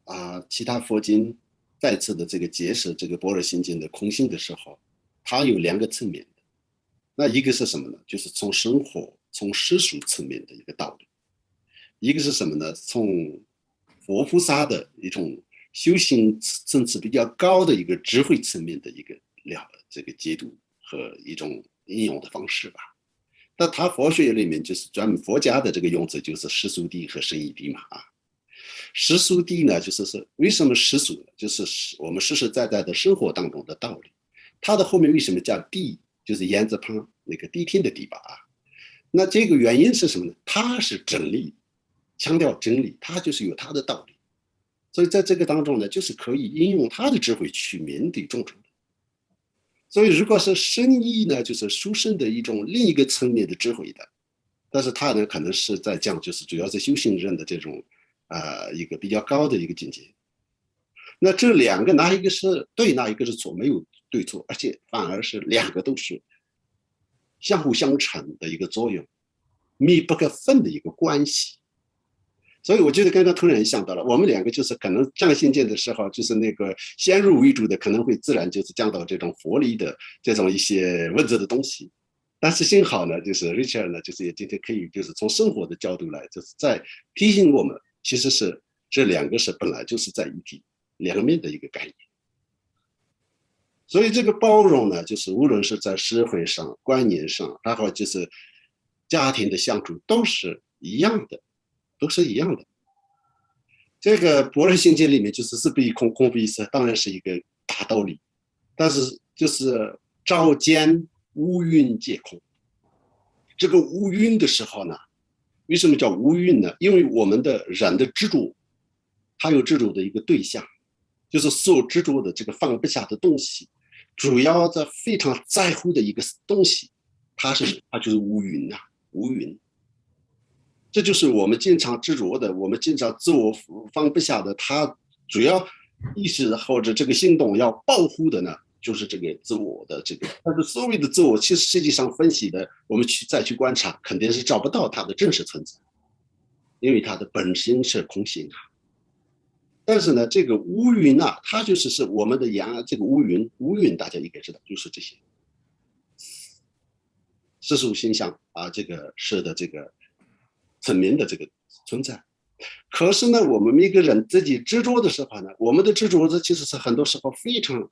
其他佛经再次的这个解释这个般若心经的空性的时候，它有两个层面的。那一个是什么呢？就是从生活、从世俗层面的一个道理。一个是什么呢？从佛菩萨的一种修行层次比较高的一个智慧层面的一个这个解读和一种应用的方式吧。那他佛学里面就是专门佛家的这个用词就是世俗谛和深义谛嘛世俗谛呢，就是为什么世俗呢？就是我们实实在在的生活当中的道理。它的后面为什么叫谛？就是言字旁那个谛听的谛吧那这个原因是什么呢？它是真理。强调真理，它就是有它的道理，所以在这个当中呢，就是可以应用他的智慧去面对众生的。所以如果是深义呢，就是殊胜的一种另一个层面的智慧的，但是他呢可能是在讲就是主要是修行人的这种一个比较高的一个境界。那这两个哪一个是对，哪一个是错，没有对错，而且反而是两个都是相互相成的一个作用，密不可分的一个关系。所以我觉得刚刚突然想到了，我们两个就是可能讲心经的时候，就是那个先入为主的，可能会自然就是讲到这种佛理的这种一些文字的东西。但是幸好呢，就是 Richard 呢，就是也今天可以就是从生活的角度来，就是在提醒我们，其实是这两个是本来就是在一体两面的一个概念。所以这个包容呢，就是无论是在社会上、观念上，然后就是家庭的相处，都是一样的。都是一样的，这个般若心经里面就是是非空，空非色，当然是一个大道理，但是就是照见无蕴皆空。这个无蕴的时候呢，为什么叫无蕴呢？因为我们的人的执着，它有执着的一个对象，就是所执着的这个放不下的东西，主要的非常在乎的一个东西，它就是无蕴啊，无蕴。这就是我们经常执着的，我们经常自我放不下的，它主要意识或者这个行动要保护的呢，就是这个自我的这个。但是所谓的自我，其实实际上分析的，我们再去观察，肯定是找不到它的真实存在，因为它的本性是空性啊。但是呢，这个无云啊，它就是我们的这个无云大家应该知道，就是这些世俗现象啊，这个是的这个层面的这个存在。可是呢，我们每个人自己执着的时候呢，我们的执着其实是很多时候非常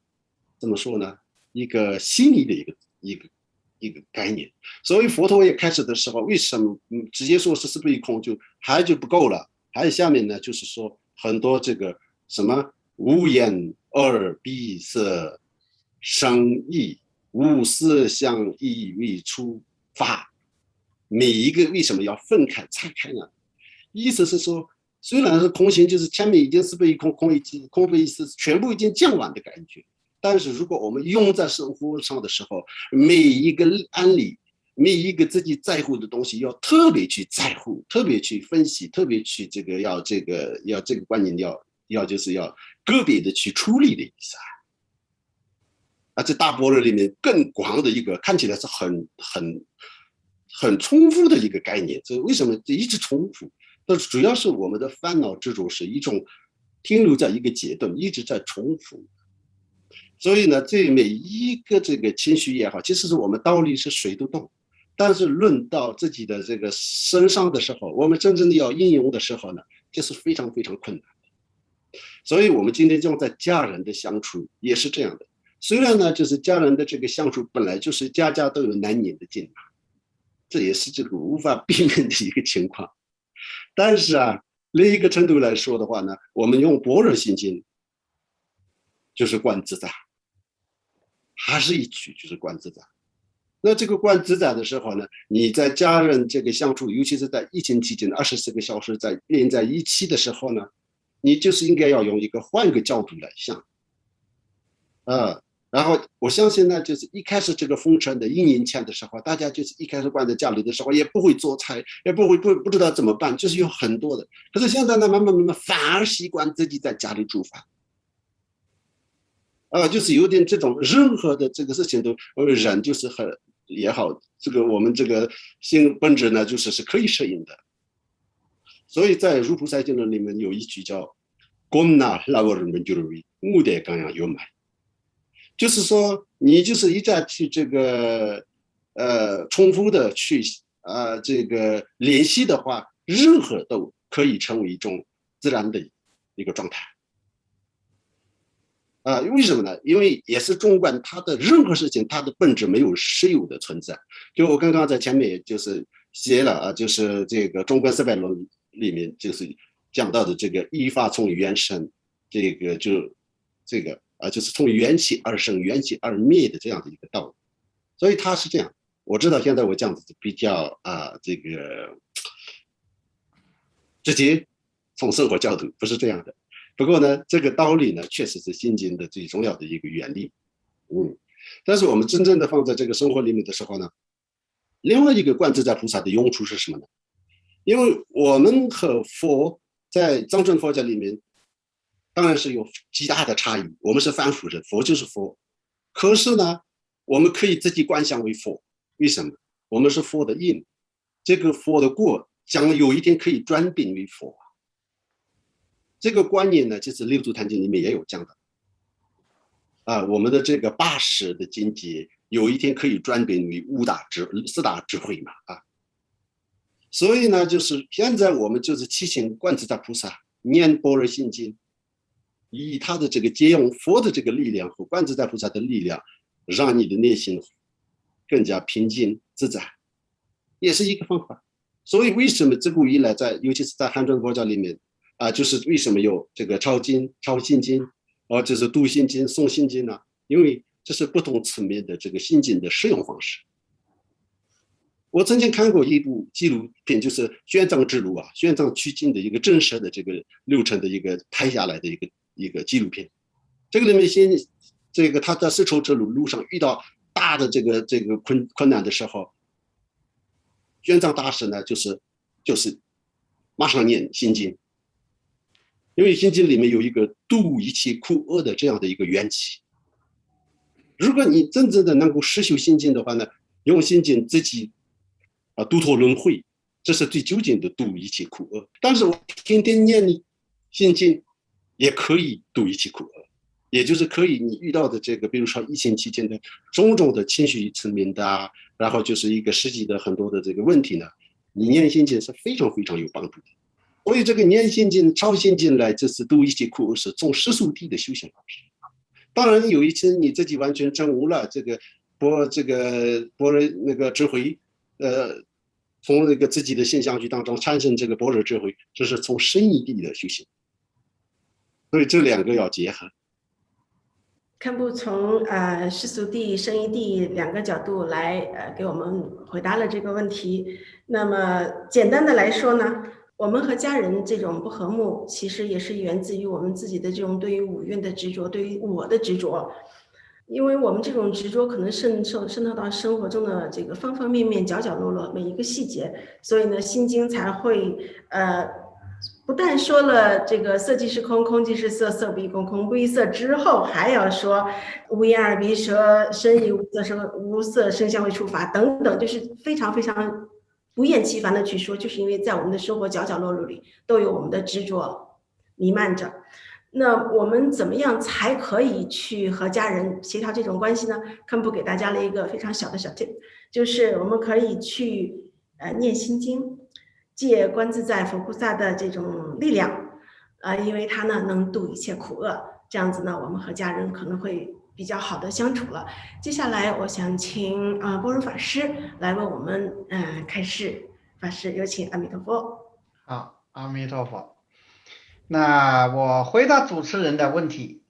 怎么说呢，一个心理的一个概念。所以佛陀也开始的时候，为什么直接说是是非空就不够了？还有下面呢，就是说很多这个什么无眼耳鼻舌身意无色相意为出发，每一个为什么要分开拆开呢？意思是说，虽然是空性，就是前面已经是被空非意思全部已经讲完的感觉，但是如果我们用在生活上的时候，每一个案例，每一个自己在乎的东西，要特别去在乎，特别去分析，特别去要这个观念就是要个别的去处理的意思啊。这大般若里面更广的一个，看起来是很重复的一个概念。这为什么一直重复？但主要是我们的烦恼执着是一种停留在一个阶段，一直在重复。所以呢，这每一个这个情绪也好，其实是我们道理是谁都懂，但是论到自己的这个身上的时候，我们真正的要应用的时候呢，这是非常非常困难的。所以我们今天用在家人的相处也是这样的。虽然呢，就是家人的这个相处本来就是家家都有难言的经嘛，这也是这个无法避免的一个情况。但是啊，另一个程度来说的话呢，我们用般若心经就是观自在，还是一句就是观自在。那这个观自在的时候呢，你在家人这个相处，尤其是在疫情期间24个小时连在一起的时候呢，你就是应该要用一个换个角度来想然后我相信呢，就是一开始这个封城的1年前的时候，大家就是一开始关在家里的时候，也不会做菜，也不知道怎么办，就是有很多的。可是现在呢，慢慢反而习惯自己在家里煮饭，就是有点这种任何的这个事情都人就是也好，这个我们这个性本质呢，是可以适应的。所以在如菩萨经论里面有一句叫“贡那拉沃人们就是目的刚要有买”。就是说，你就是一再去这个重复的去这个联系的话，任何都可以成为一种自然的一个状态为什么呢？因为也是纵观它的任何事情，它的本质没有实有的存在。就我刚刚在前面也就是写了就是这个中观400论里面就是讲到的这个一法从缘生，这个就是从缘起而生，缘起而灭的这样的一个道理。所以它是这样。我知道现在我这样子比较这个直接从生活角度不是这样的。不过呢，这个道理呢，确实是心经的最重要的一个原理。但是我们真正的放在这个生活里面的时候呢，另外一个观自在菩萨的用处是什么呢？因为我们和佛在藏传佛教里面当然是有极大的差异，我们是凡夫人，佛就是佛。可是呢，我们可以自己观想为佛，为什么？我们是佛的因，这个佛的果将有一天可以转变为佛。这个观念呢，就是六祖坛经里面也有讲的我们的这个80的境界有一天可以转变为4大智慧嘛所以呢，就是现在我们就是祈请观自在菩萨念般若心经，以他的这个借用佛的这个力量和观自在菩萨的力量，让你的内心更加平静自在，也是一个方法。所以为什么自古以来尤其是在汉传佛教里面就是为什么有这个抄经、抄心经，就是读心经、诵心经呢？因为这是不同层面的这个心经的使用方式。我曾经看过一部纪录片，就是玄奘之路玄奘取经的一个真实的这个流程的一个拍下来的一个纪录片。这个里面他在丝绸之路上遇到大的这个困难的时候，玄奘大师呢就是马上念心经，因为心经里面有一个度一切苦厄的这样的一个缘起。如果你真正的能够实修心经的话呢，用心经自己度脱轮回，这是最究竟的度一切苦厄。但是我天天念你心经也可以度一切苦厄，也就是可以你遇到的这个比如说疫情期间的种种的情绪层面的然后就是一个实际的很多的这个问题呢，你念心经是非常非常有帮助的。所以这个念心经、抄心经来就是度一切苦厄，是从世俗谛的修行方式。当然有一次你自己完全证悟了这个般若那个智慧，从那个自己的现象局当中产生这个般若智慧，这是从深义谛的修行。所以这两个要结合。堪布从世俗谛、深义谛两个角度来给我们回答了这个问题。那么简单的来说呢，我们和家人这种不和睦，其实也是源自于我们自己的这种对于五蕴的执着，对于我的执着。因为我们这种执着可能渗透到生活中的这个方方面面、角角落落每一个细节，所以呢，心经才会不但说了这个色即是空，空即是色，色不异空，空不异色之后，还要说无眼耳鼻舌身意无色声香味触法等等，就是非常非常不厌其烦的去说，就是因为在我们的生活角角落落里都有我们的执着弥漫着。那我们怎么样才可以去和家人协调这种关系呢？堪布给大家了一个非常小的小 tip， 就是我们可以去念心经，借观自在佛菩萨的这种力量，因为它呢能度一切苦厄，这样子呢我们和家人可能会比较好的相处了。接下来我想请般若法师来为我们开示。法师有请。阿弥陀佛。好，阿弥陀佛。那我回答主持人的问题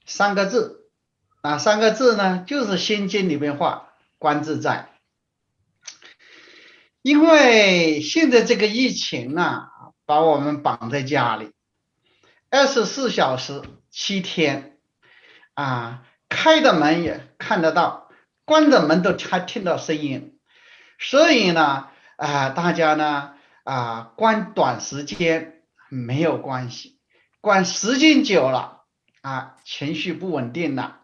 三个字，哪三个字呢？就是心经里面话观自在。因为现在这个疫情把我们绑在家里24小时7天开的门也看得到，关的门都还听到声音。所以呢大家呢关短时间没有关系，关时间久了情绪不稳定了，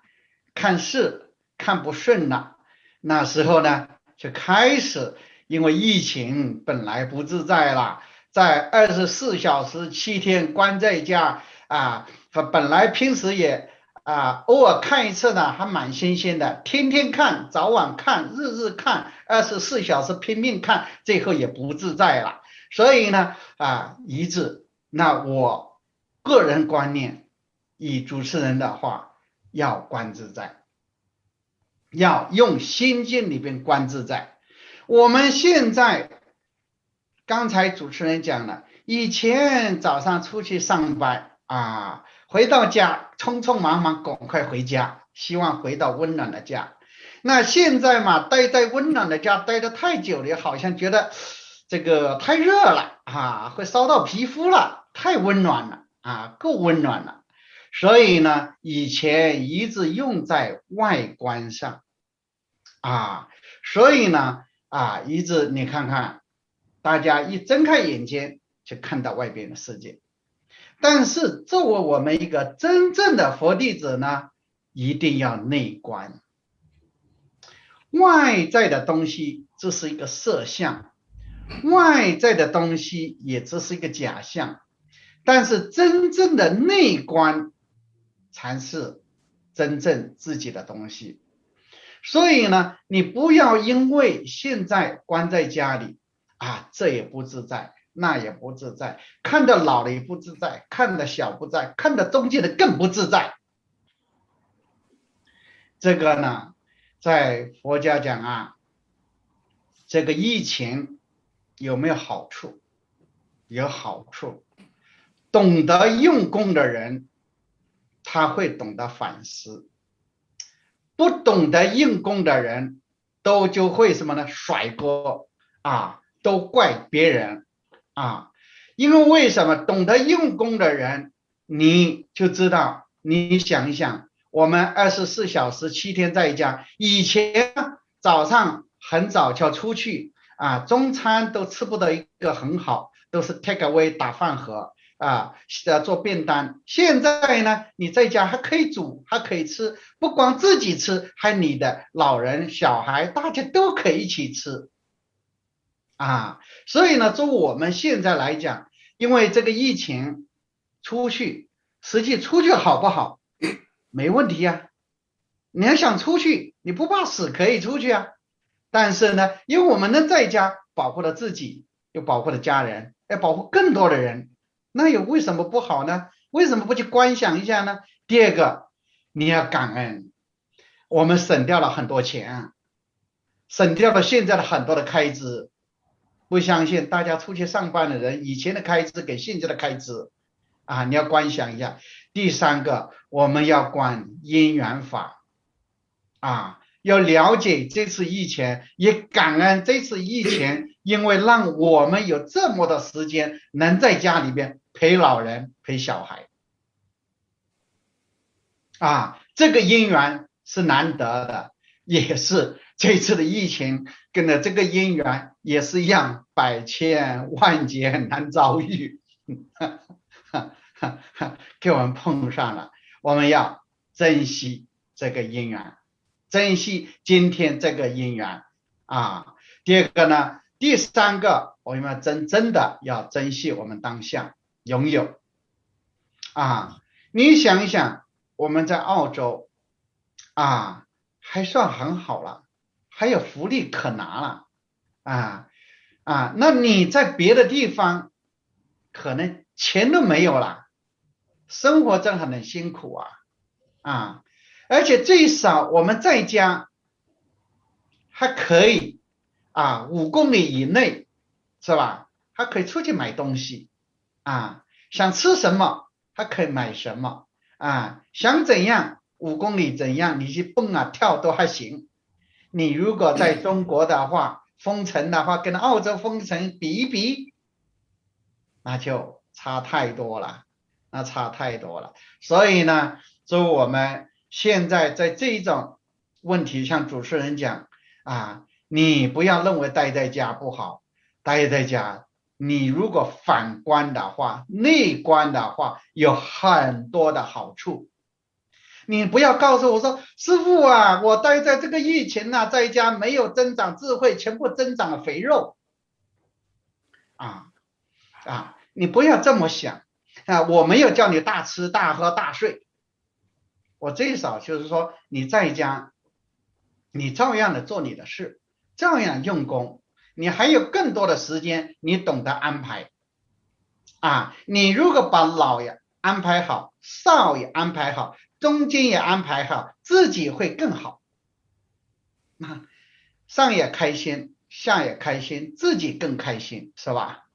看事看不顺了，那时候呢就开始，因为疫情本来不自在了，在24小时7天关在家本来平时也偶尔看一次呢还蛮新鲜的，天天看，早晚看，日日看，24小时拼命看，最后也不自在了。所以呢一致，那我个人观念，以主持人的话，要观自在，要用心经里边观自在。我们现在刚才主持人讲了，以前早上出去上班回到家匆匆忙忙赶快回家，希望回到温暖的家。那现在待在温暖的家待得太久了，好像觉得这个太热了会烧到皮肤了，太温暖了够温暖了。所以呢以前一直用在外观上所以呢一直你看看，大家一睁开眼睛就看到外边的世界。但是作为我们一个真正的佛弟子呢，一定要内观。外在的东西这是一个色相，外在的东西也只是一个假象，但是真正的内观才是真正自己的东西。所以呢你不要因为现在关在家里这也不自在，那也不自在，看得老的也不自在，看得小不在，看得中间的更不自在。这个呢在佛家讲这个疫情有没有好处？有好处。懂得用功的人，他会懂得反思；不懂得用功的人，就会什么呢？甩锅啊，都怪别人啊。因为什么？懂得用功的人，你就知道，你想一想，我们24小时7天在家，以前早上很早就出去啊，中餐都吃不到一个很好，都是 take away 打饭盒啊，做便当。现在呢，你在家还可以煮，还可以吃，不光自己吃，还你的老人、小孩，大家都可以一起吃啊。所以呢，就我们现在来讲，因为这个疫情出去，实际出去好不好？没问题啊。你要想出去，你不怕死可以出去啊。但是呢，因为我们能在家保护了自己，又保护了家人，要保护更多的人，那有为什么不好呢？为什么不去观想一下呢？第二个，你要感恩，我们省掉了很多钱，省掉了现在的很多的开支。不相信大家出去上班的人，以前的开支给现在的开支啊，你要观想一下。第三个，我们要观因缘法啊，要了解这次疫情，也感恩这次疫情，因为让我们有这么多时间能在家里边陪老人陪小孩啊，这个因缘是难得的，也是这次的疫情跟着这个因缘也是一样，百千万劫难遭遇给我们碰上了，我们要珍惜这个因缘，珍惜今天这个因缘啊。第二个呢，第三个，我们要真的要珍惜我们当下拥有啊。你想一想，我们在澳洲啊，还算很好了，还有福利可拿了那你在别的地方可能钱都没有了，生活真的很辛苦而且最少我们在家还可以5公里以内是吧？还可以出去买东西想吃什么还可以买什么想怎样5公里怎样，你去蹦跳都还行。你如果在中国的话，封城的话，跟澳洲封城比一比，那就差太多了，所以呢，就我们现在在这种问题，像主持人讲你不要认为待在家不好，待在家，你如果反观的话，内观的话，有很多的好处。你不要告诉我说，师父我待在这个疫情在家没有增长智慧，全部增长了肥肉你不要这么想我没有叫你大吃大喝大睡，我最少就是说你在家，你照样的做你的事，照样用功，你还有更多的时间，你懂得安排你如果把老也安排好，少也安排好，中间也安排好，自己会更好上也开心，下也开心，自己更开心，是吧？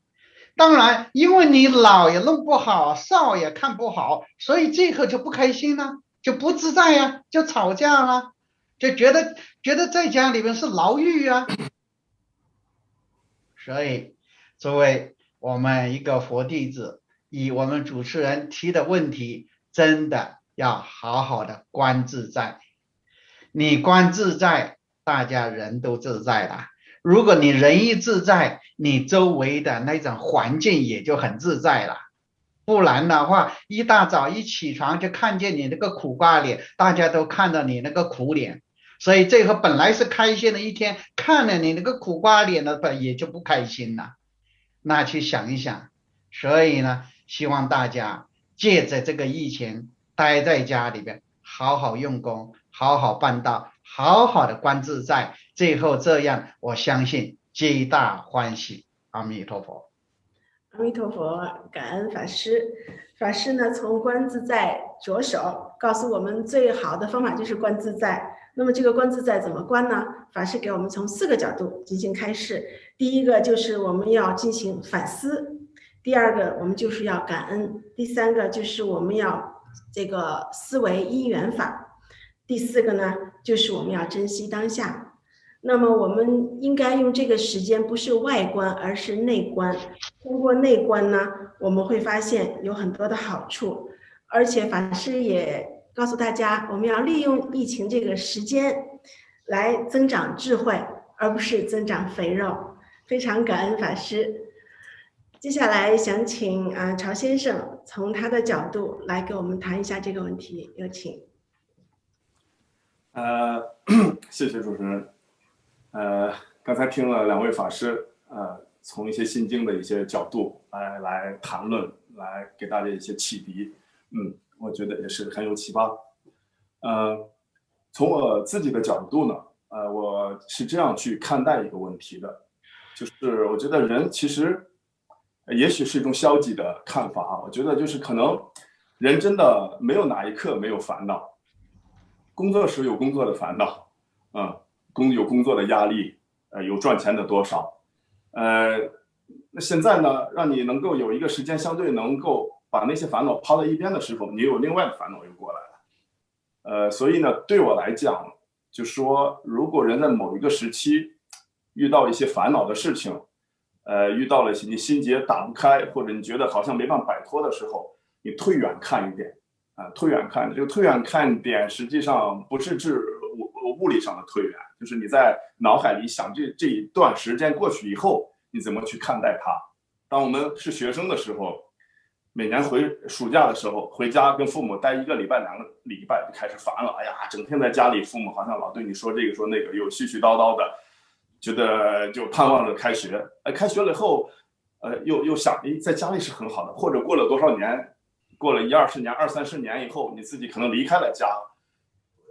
当然因为你老也弄不好，少也看不好，所以这个就不开心了，就不自在就吵架了，就觉得在家里面是牢狱所以作为我们一个佛弟子，以我们主持人提的问题，真的要好好的观自在。你观自在，大家人都自在了。如果你人一自在，你周围的那种环境也就很自在了。不然的话，一大早一起床就看见你那个苦瓜脸，大家都看到你那个苦脸，所以这个本来是开心的一天，看了你那个苦瓜脸的也就不开心了。那去想一想，所以呢，希望大家借着这个疫情待在家里边，好好用功，好好办道，好好的观自在，最后这样我相信皆大欢喜。阿弥陀佛。阿弥陀佛，感恩法师。法师呢，从观自在着手，告诉我们最好的方法就是观自在。那么这个观自在怎么观呢？法师给我们从4个角度进行开示。第一个就是我们要进行反思，第二个，我们就是要感恩；第三个就是我们要这个思维因缘法；第四个呢，就是我们要珍惜当下。那么我们应该用这个时间，不是外观，而是内观。通过内观呢，我们会发现有很多的好处，而且法师也告诉大家，我们要利用疫情这个时间来增长智慧，而不是增长肥肉。非常感恩法师。接下来想请曹先生从他的角度来给我们谈一下这个问题，有请。谢谢主持人。刚才听了两位法师，从一些心经的一些角度来谈论，来给大家一些启迪，我觉得也是很有启发。从我自己的角度呢，我是这样去看待一个问题的，就是我觉得人其实，也许是一种消极的看法啊，我觉得就是可能人真的没有哪一刻没有烦恼，工作时有工作的烦恼，有工作的压力，有赚钱的多少，那现在呢，让你能够有一个时间相对能够把那些烦恼抛在一边的时候，你有另外的烦恼又过来了，所以呢，对我来讲，就说如果人在某一个时期遇到一些烦恼的事情，遇到了你心结打不开，或者你觉得好像没办法摆脱的时候，你退远看一点，退远看，这个退远看点实际上不是指物理上的退远，就是你在脑海里想这一段时间过去以后，你怎么去看待它。当我们是学生的时候，每年回暑假的时候回家跟父母待1个礼拜2个礼拜就开始烦了，哎呀，整天在家里，父母好像老对你说这个说那个，又絮絮叨叨的，觉得就盼望着开学。开学了以后，又想，在家里是很好的，或者过了多少年，过了20年、20-30年以后，你自己可能离开了家，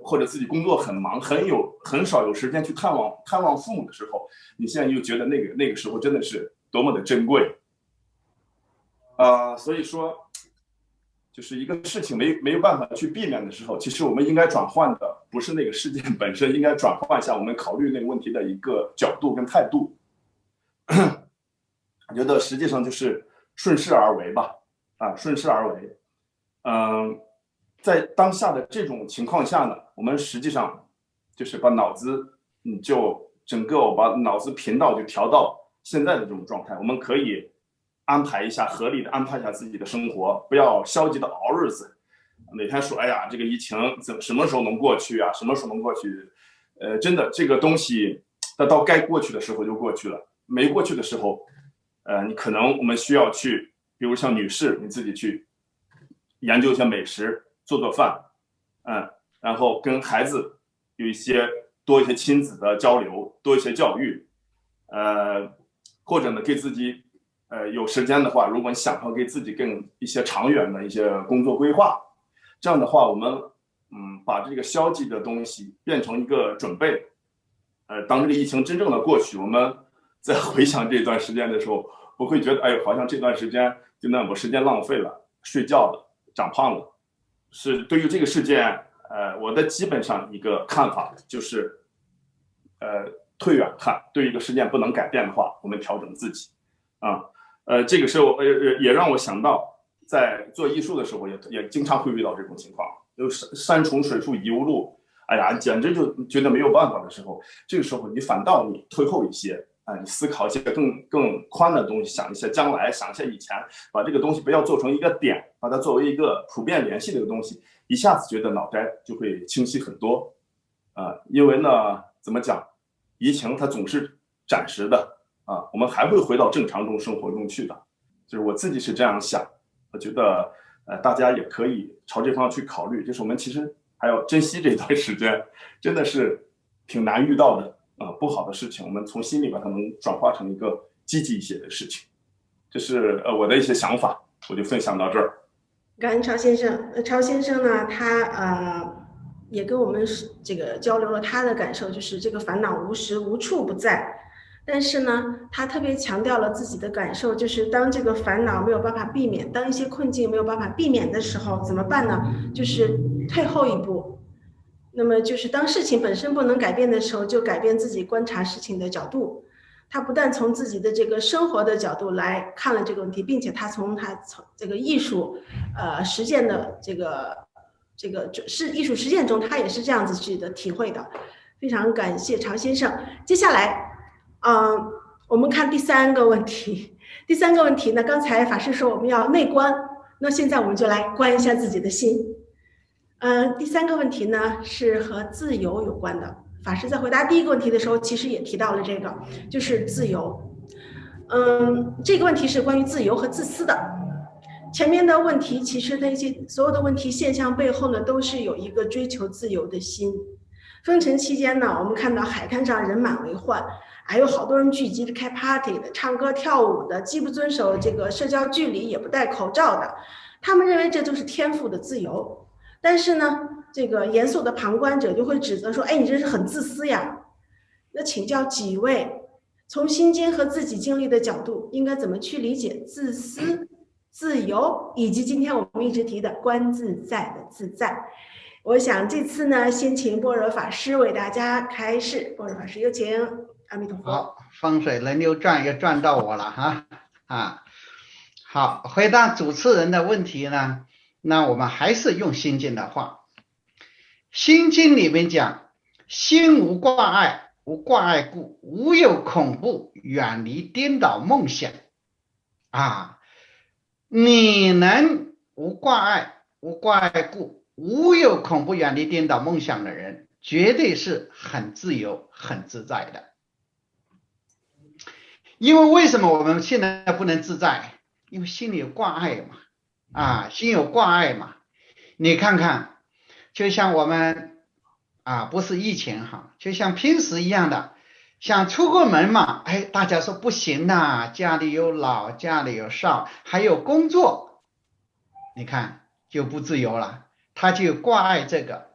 或者自己工作很忙，很少有时间去探望父母的时候，你现在又觉得那个时候真的是多么的珍贵。所以说，就是一个事情没有办法去避免的时候，其实我们应该转换的不是那个事件本身，应该转换一下我们考虑那个问题的一个角度跟态度。我觉得实际上就是顺势而为吧，顺势而为。在当下的这种情况下呢，我们实际上就是把脑子，把脑子频道就调到现在的这种状态，我们可以合理的安排一下自己的生活，不要消极的熬日子，每天说哎呀这个疫情什么时候能过去啊，什么时候能过去，真的这个东西到该过去的时候就过去了，没过去的时候，你可能我们需要去，比如像女士你自己去研究一下美食，做饭，然后跟孩子多一些亲子的交流，多一些教育，或者呢给自己有时间的话，如果你想要给自己更一些长远的一些工作规划，这样的话我们把这个消极的东西变成一个准备，当这个疫情真正的过去，我们在回想这段时间的时候，不会觉得哎呦好像这段时间就那么时间浪费了，睡觉了，长胖了。是对于这个事件，我的基本上一个看法就是，退远看，对于一个事件不能改变的话，我们调整自己，这个时候也让我想到，在做艺术的时候也经常会遇到这种情况，就是山重水复疑无路，哎呀，简直就觉得没有办法的时候，这个时候你反倒你退后一些。你思考一些更宽的东西，想一些将来，想一些以前，把这个东西不要做成一个点，把它作为一个普遍联系的一个东西，一下子觉得脑袋就会清晰很多。因为呢，怎么讲，疫情它总是暂时的我们还会回到正常中生活中去的。就是我自己是这样想，我觉得大家也可以朝这方向去考虑，就是我们其实还要珍惜这段时间，真的是挺难遇到的。不好的事情，我们从心里把它能转化成一个积极一些的事情，这是我的一些想法，我就分享到这儿。感恩曹先生。曹先生呢，他也跟我们这个交流了他的感受，就是这个烦恼无时无处不在，但是呢，他特别强调了自己的感受，就是当这个烦恼没有办法避免，当一些困境没有办法避免的时候，怎么办呢？就是退后一步。那么就是当事情本身不能改变的时候，就改变自己观察事情的角度。他不但从自己的这个生活的角度来看了这个问题，并且他从这个艺术实践的这个是艺术实践中，他也是这样子去的体会的。非常感谢常先生。接下来我们看第三个问题。第三个问题呢，刚才法师说我们要内观，那现在我们就来观一下自己的心。第三个问题呢是和自由有关的。法师在回答第一个问题的时候，其实也提到了这个，就是自由。这个问题是关于自由和自私的。前面的问题，其实那些所有的问题现象背后呢，都是有一个追求自由的心。封城期间呢，我们看到海滩上人满为患，还有好多人聚集着开 party 的、唱歌跳舞的，既不遵守这个社交距离，也不戴口罩的。他们认为这就是天赋的自由。但是呢，这个严肃的旁观者就会指责说：“哎，你这是很自私呀。”那请教几位，从心经和自己经历的角度，应该怎么去理解自私、自由，以及今天我们一直提的观自在的自在？我想这次呢，先请般若法师为大家开示。般若法师有请。阿弥陀佛。好，风水轮流转，又转到我了哈。好，回答主持人的问题呢，那我们还是用心经的话。心经里面讲，心无挂碍，无挂碍故，无有恐怖，远离颠倒梦想。你能无挂碍，无挂碍故，无有恐怖，远离颠倒梦想的人，绝对是很自由、很自在的。因为为什么我们现在不能自在？因为心里有挂碍嘛，心有挂碍嘛。你看看，就像我们不是疫情就像平时一样的，想出个门嘛，大家说不行呐，家里有老，家里有少，还有工作，你看就不自由了，他就挂碍这个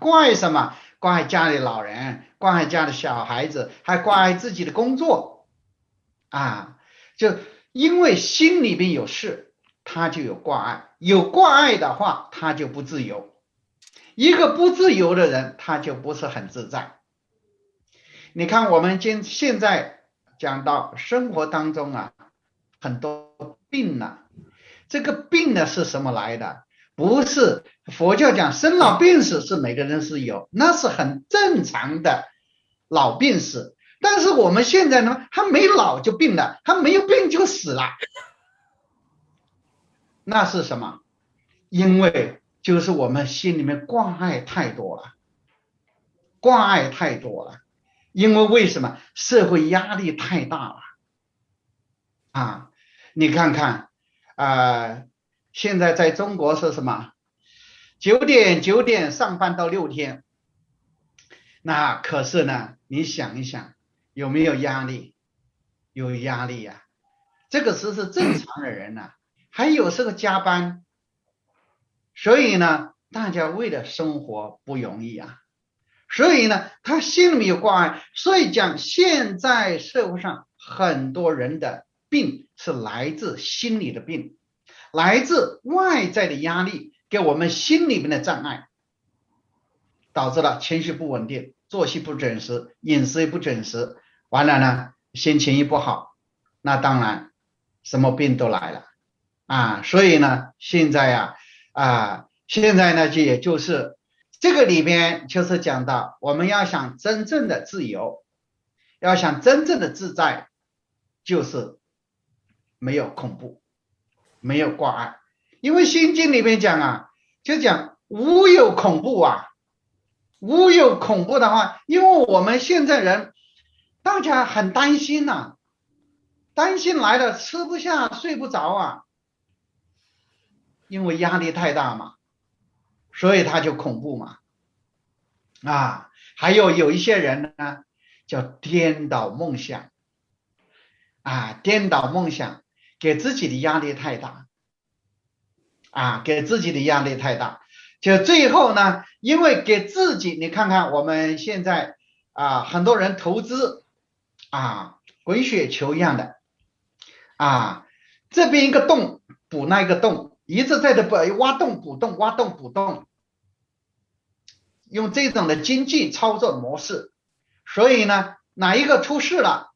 挂碍什么？挂碍家里老人，挂碍家里小孩子，还挂碍自己的工作就因为心里边有事，他就有挂碍，有挂碍的话，他就不自由。一个不自由的人，他就不是很自在。你看我们现在讲到生活当中很多病这个病呢是什么来的？不是佛教讲生老病死是每个人是有，那是很正常的老病死。但是我们现在呢，他没老就病了，他没有病就死了。那是什么？因为就是我们心里面挂碍太多了，挂碍太多了。因为为什么？社会压力太大了你看看现在在中国是什么？9点上班到6天，那可是呢，你想一想，有没有压力？有压力这个是正常的人还有这个加班，所以呢，大家为了生活不容易所以呢，他心里面有挂碍。所以讲现在社会上很多人的病是来自心理的病，来自外在的压力给我们心里面的障碍，导致了情绪不稳定，作息不准时，饮食也不准时，完了呢心情也不好，那当然什么病都来了所以呢现在现在呢也就是这个里边就是讲到，我们要想真正的自由，要想真正的自在，就是没有恐怖，没有挂碍。因为心经里面讲就讲无有恐怖无有恐怖的话，因为我们现在人大家很担心担心来了吃不下睡不着因为压力太大嘛，所以他就恐怖嘛还有一些人呢叫颠倒梦想颠倒梦想，给自己的压力太大给自己的压力太大，就最后呢，因为给自己，你看看我们现在很多人投资滚雪球一样的这边一个洞补那一个洞，一直在这挖洞补洞，挖洞补洞，用这种的经济操作模式。所以呢，哪一个出事了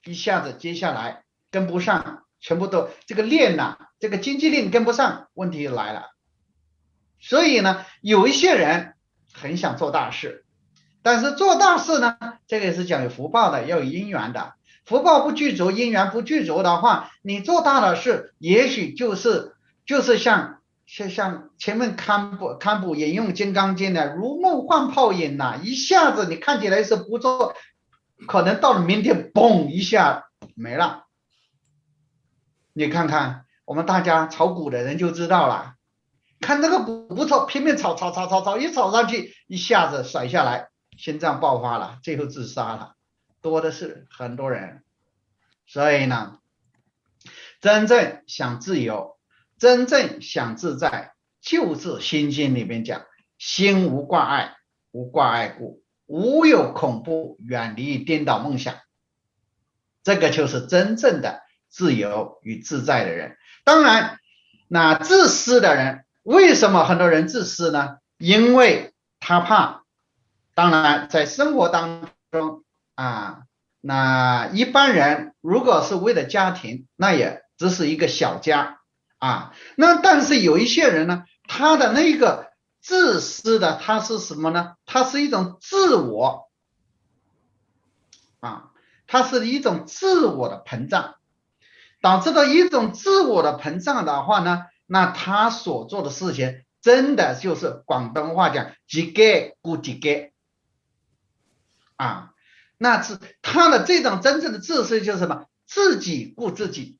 一下子接下来跟不上，全部都这个链呐，这个经济链跟不上，问题就来了。所以呢，有一些人很想做大事，但是做大事呢，这个也是讲有福报的，要有因缘的。福报不具足，因缘不具足的话，你做大的事，也许就是像前面堪布引用《金刚经》的如梦幻泡影呐，一下子你看起来是不错，可能到了明天，嘣一下没了。你看看我们大家炒股的人就知道了，看这个股不错，拼命炒，一炒上去，一下子甩下来，心脏爆发了，最后自杀了，多的是很多人。所以呢，真正想自由，真正想自在，就是心经里面讲，心无挂碍，无挂碍故，无有恐怖，远离颠倒梦想。这个就是真正的自由与自在的人。当然，那自私的人，为什么很多人自私呢？因为他怕。当然，在生活当中啊，那一般人如果是为了家庭，那也只是一个小家啊。那但是有一些人呢，他的那个自私的，他是什么呢？他是一种自我啊，它是一种自我的膨胀，导致到一种自我的膨胀的话呢，那他所做的事情真的就是广东话讲自己顾自己啊，那是他的这种真正的自私就是什么？自己顾自己，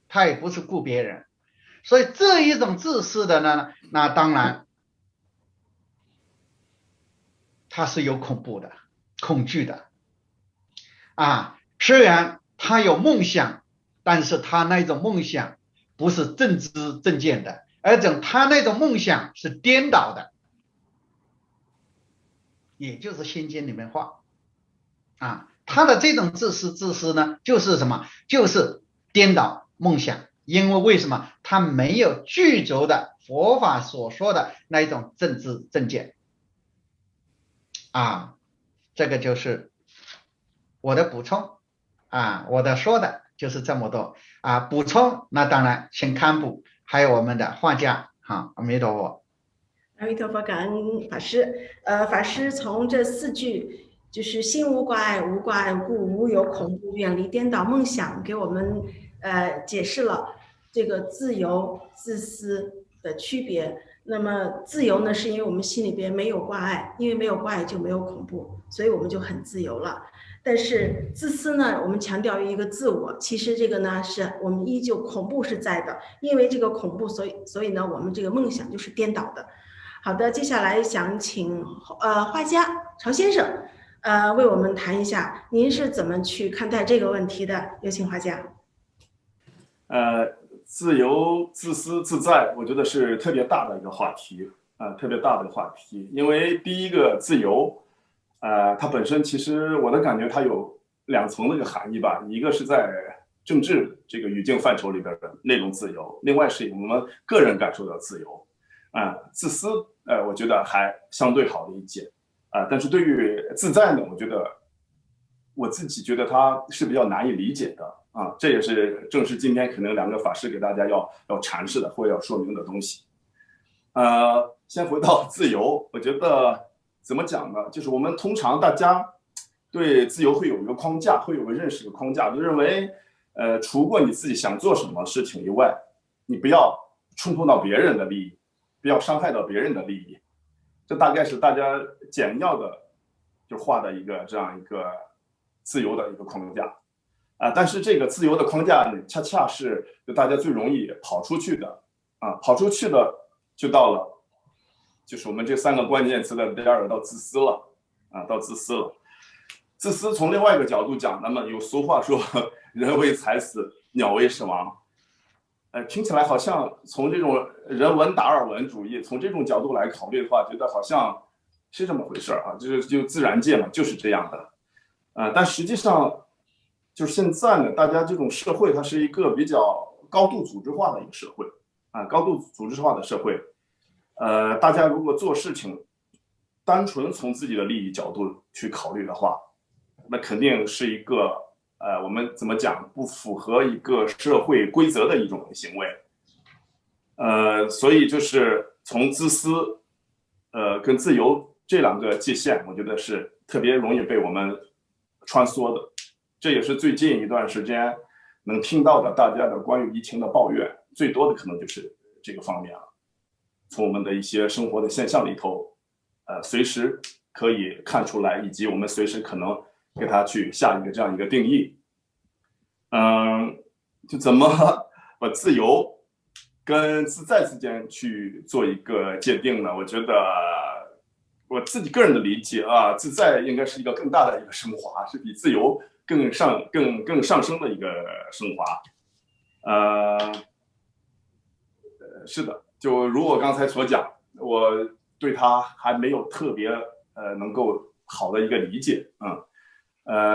他也不是顾别人。所以这一种自私的呢，那当然他是有恐怖的、恐惧的啊。虽然他有梦想，但是他那种梦想不是正知正见的，而且他那种梦想是颠倒的，也就是心经里面话啊。他的这种自私呢，就是什么？就是颠倒梦想。因为什么？他没有具足的佛法所说的那一种正知正见啊。这个就是我的补充啊，我的说的就是这么多啊。补充那当然请堪布，还有我们的画家啊，阿弥陀佛。阿弥陀佛，感恩法师。法师从这4句，就是心无挂碍，无挂碍故，无有恐怖，远离颠倒梦想，给我们解释了这个自由、自私的区别。那么自由呢，是因为我们心里边没有挂碍，因为没有挂碍就没有恐怖，所以我们就很自由了。但是自私呢，我们强调一个自我，其实这个呢，是我们依旧恐怖是在的，因为这个恐怖，所以呢，我们这个梦想就是颠倒的。好的，接下来想请画家曹先生为我们谈一下，您是怎么去看待这个问题的？有请画家。自由、自私、自在，我觉得是特别大的一个话题特别大的话题。因为第一个自由，它本身其实我的感觉它有2层的一个含义吧，一个是在政治这个语境范畴里边的那种自由，另外是我们个人感受到自由。自私，我觉得还相对好理解但是对于自在呢，我自己觉得它是比较难以理解的这也是正是今天可能2个法师给大家要阐释的或要说明的东西。先回到自由，我觉得怎么讲呢？就是我们通常大家对自由会有一个框架，会有个认识的框架，就认为除过你自己想做什么事情以外，你不要冲突到别人的利益，不要伤害到别人的利益。这大概是大家简要的就画的这样一个自由的一个框架但是这个自由的框架呢，恰恰是就大家最容易跑出去的跑出去的就到了就是我们这3个关键词的第2个到自私了到自私了。自私从另外一个角度讲，那么有俗话说人为财死，鸟为食亡。听起来好像从这种人文达尔文主义，从这种角度来考虑的话，觉得好像是这么回事就自然界嘛，就是这样的但实际上就是现在呢，大家这种社会它是一个比较高度组织化的一个社会高度组织化的社会大家如果做事情单纯从自己的利益角度去考虑的话，那肯定是一个我们怎么讲不符合一个社会规则的一种行为。所以就是从自私，跟自由这两个界限，我觉得是特别容易被我们穿梭的。这也是最近一段时间能听到的大家的关于疫情的抱怨，最多的可能就是这个方面了。从我们的一些生活的现象里头，随时可以看出来，以及我们随时可能给它去下一个这样一个定义。就怎么把自由跟自在之间去做一个界定呢？我觉得我自己个人的理解啊，自在应该是一个更大的一个升华，是比自由更上升的一个升华。是的，就如我刚才所讲，我对它还没有特别能够好的一个理解，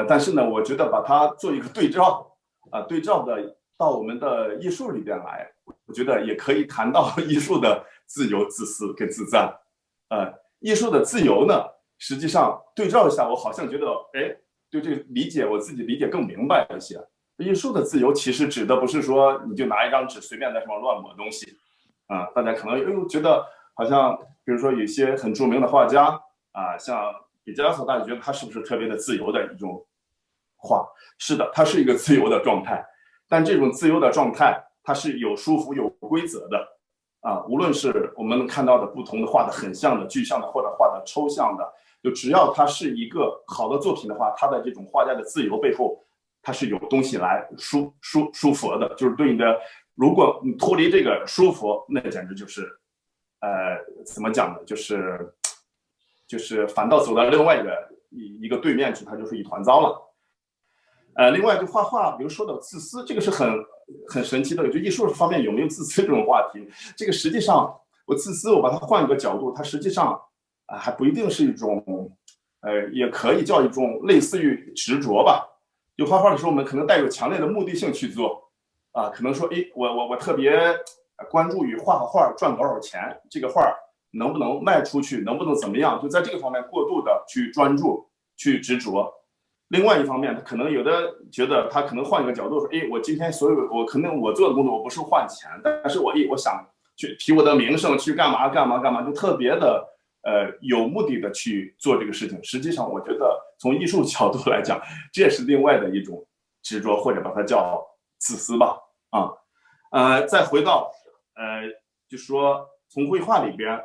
但是呢，我觉得把它做一个对照对照的到我们的艺术里边来，我觉得也可以谈到艺术的自由、自私跟自在。艺术的自由呢，实际上对照一下，我好像觉得，对这个理解我自己理解更明白一些。艺术的自由其实指的不是说你就拿一张纸随便在上面乱抹东西，大家可能觉得好像，比如说有些很著名的画家像毕加索，大家觉得他是不是特别的自由的一种画？是的，它是一个自由的状态，但这种自由的状态，它是有束缚、有规则的。无论是我们看到的不同的画的很像的、具象的，或者画的抽象的，就只要它是一个好的作品的话，它的这种画家的自由背后，它是有东西来束缚的，就是对你的，如果你脱离这个束缚，那简直就是，怎么讲呢？就是反倒走到另外一个对面去，它就是一团糟了。另外就画画，比如说到自私，这个是很神奇的。就艺术方面有没有自私这种话题？这个实际上，我自私，我把它换一个角度，它实际上还不一定是一种，也可以叫一种类似于执着吧。就画画的时候，我们可能带有强烈的目的性去做，可能说，我特别关注于画画赚多少钱，这个画能不能卖出去，能不能怎么样，就在这个方面过度的去专注、去执着。另外一方面，他可能有的觉得他可能换一个角度说，我今天可能我做的工作我不是换钱，但是我想去提我的名声，去干嘛，就特别的有目的的去做这个事情。实际上，我觉得从艺术角度来讲，这也是另外的一种执着，或者把它叫自私吧。再回到就说从绘画里边。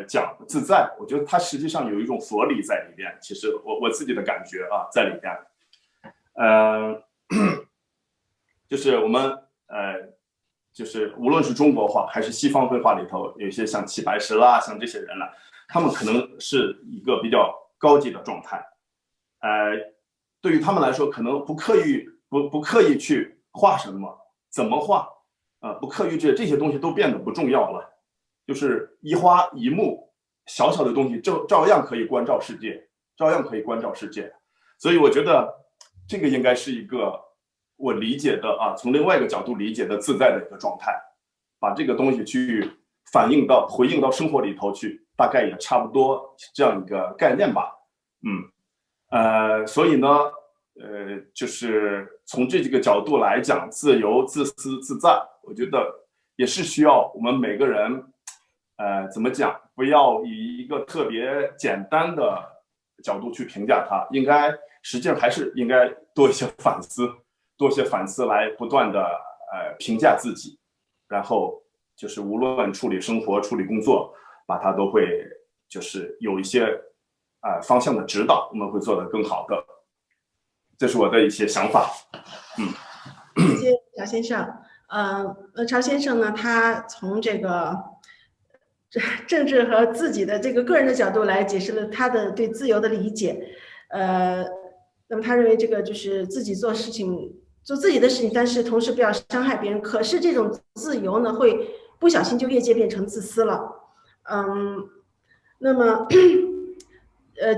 讲自在，我觉得它实际上有一种佛理在里边。其实我自己的感觉在里边，就是我们就是无论是中国画还是西方绘画里头，有一些像齐白石啦，像这些人啦，他们可能是一个比较高级的状态。对于他们来说，可能不刻意去画什么，怎么画，不刻意这些东西都变得不重要了。就是一花一木，小小的东西照样可以关照世界，所以我觉得这个应该是一个我理解的从另外一个角度理解的自在的一个状态，把这个东西去回应到生活里头去，大概也差不多这样一个概念吧。所以呢，就是从这几个角度来讲，自由、自私、自在，我觉得也是需要我们每个人。怎么讲？不要以一个特别简单的角度去评价它，实际上还是应该多一些反思来不断的评价自己，然后就是无论处理生活、处理工作，把它都会就是有一些方向的指导，我们会做得更好的。这是我的一些想法。谢谢曹先生。曹先生呢，他从这个政治和自己的这个个人的角度来解释了他的对自由的理解。那么他认为这个就是自己做自己的事情，但是同时不要伤害别人。可是这种自由呢，会不小心就越界变成自私了。那么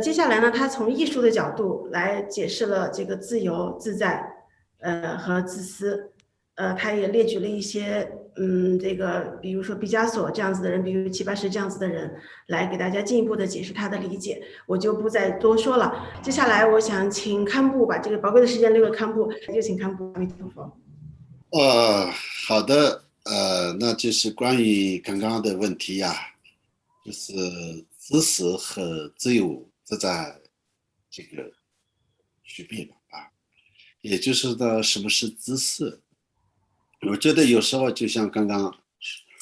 接下来呢，他从艺术的角度来解释了这个自由、自在和自私。他也列举了一些这个比如说毕加索这样子的人，比如齐白石这样子的人，来给大家进一步的解释他的理解，我就不再多说了。接下来我想请堪布把这个宝贵的时间留给堪布，就请堪布。阿弥陀佛。好的，那就是关于刚刚的问题呀，就是知识和自由自在这个区别吧啊，也就是呢，什么是知识？我觉得有时候就像刚刚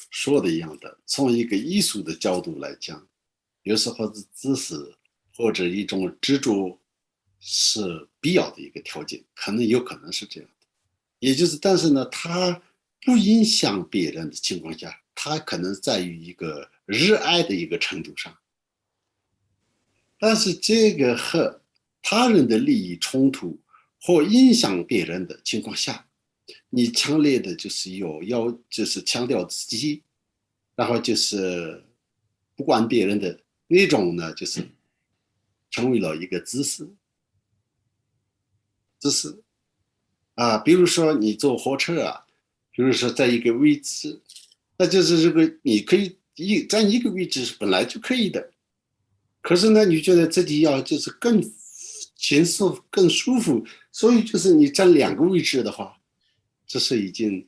说的一样的，从一个艺术的角度来讲，有时候是知识或者一种执着是必要的一个条件，有可能是这样的。也就是，但是呢，它不影响别人的情况下，它可能在于一个热爱的一个程度上。但是这个和他人的利益冲突或影响别人的情况下，你强烈的就是就是强调自己，然后就是不管别人的那种呢，就是成为了一个自私啊。比如说你坐火车啊，比如说在一个位置，那就是这个你可以在一个位置本来就可以的，可是呢，你觉得自己要就是更轻松、更舒服，所以就是你占2个位置的话，这是已经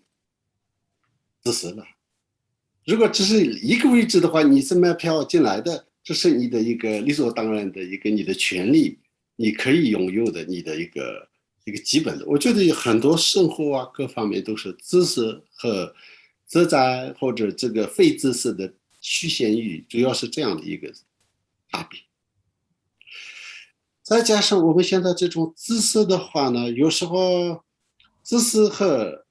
自私了。如果只是1个位置的话，你是买票进来的，这是你的一个理所当然的一个你的权利，你可以拥有的你的一个基本的。我觉得有很多生活啊各方面都是知识和自在或者这个非知识的趋向于，主要是这样的一个差别。再加上我们现在这种知识的话呢，有时候知识和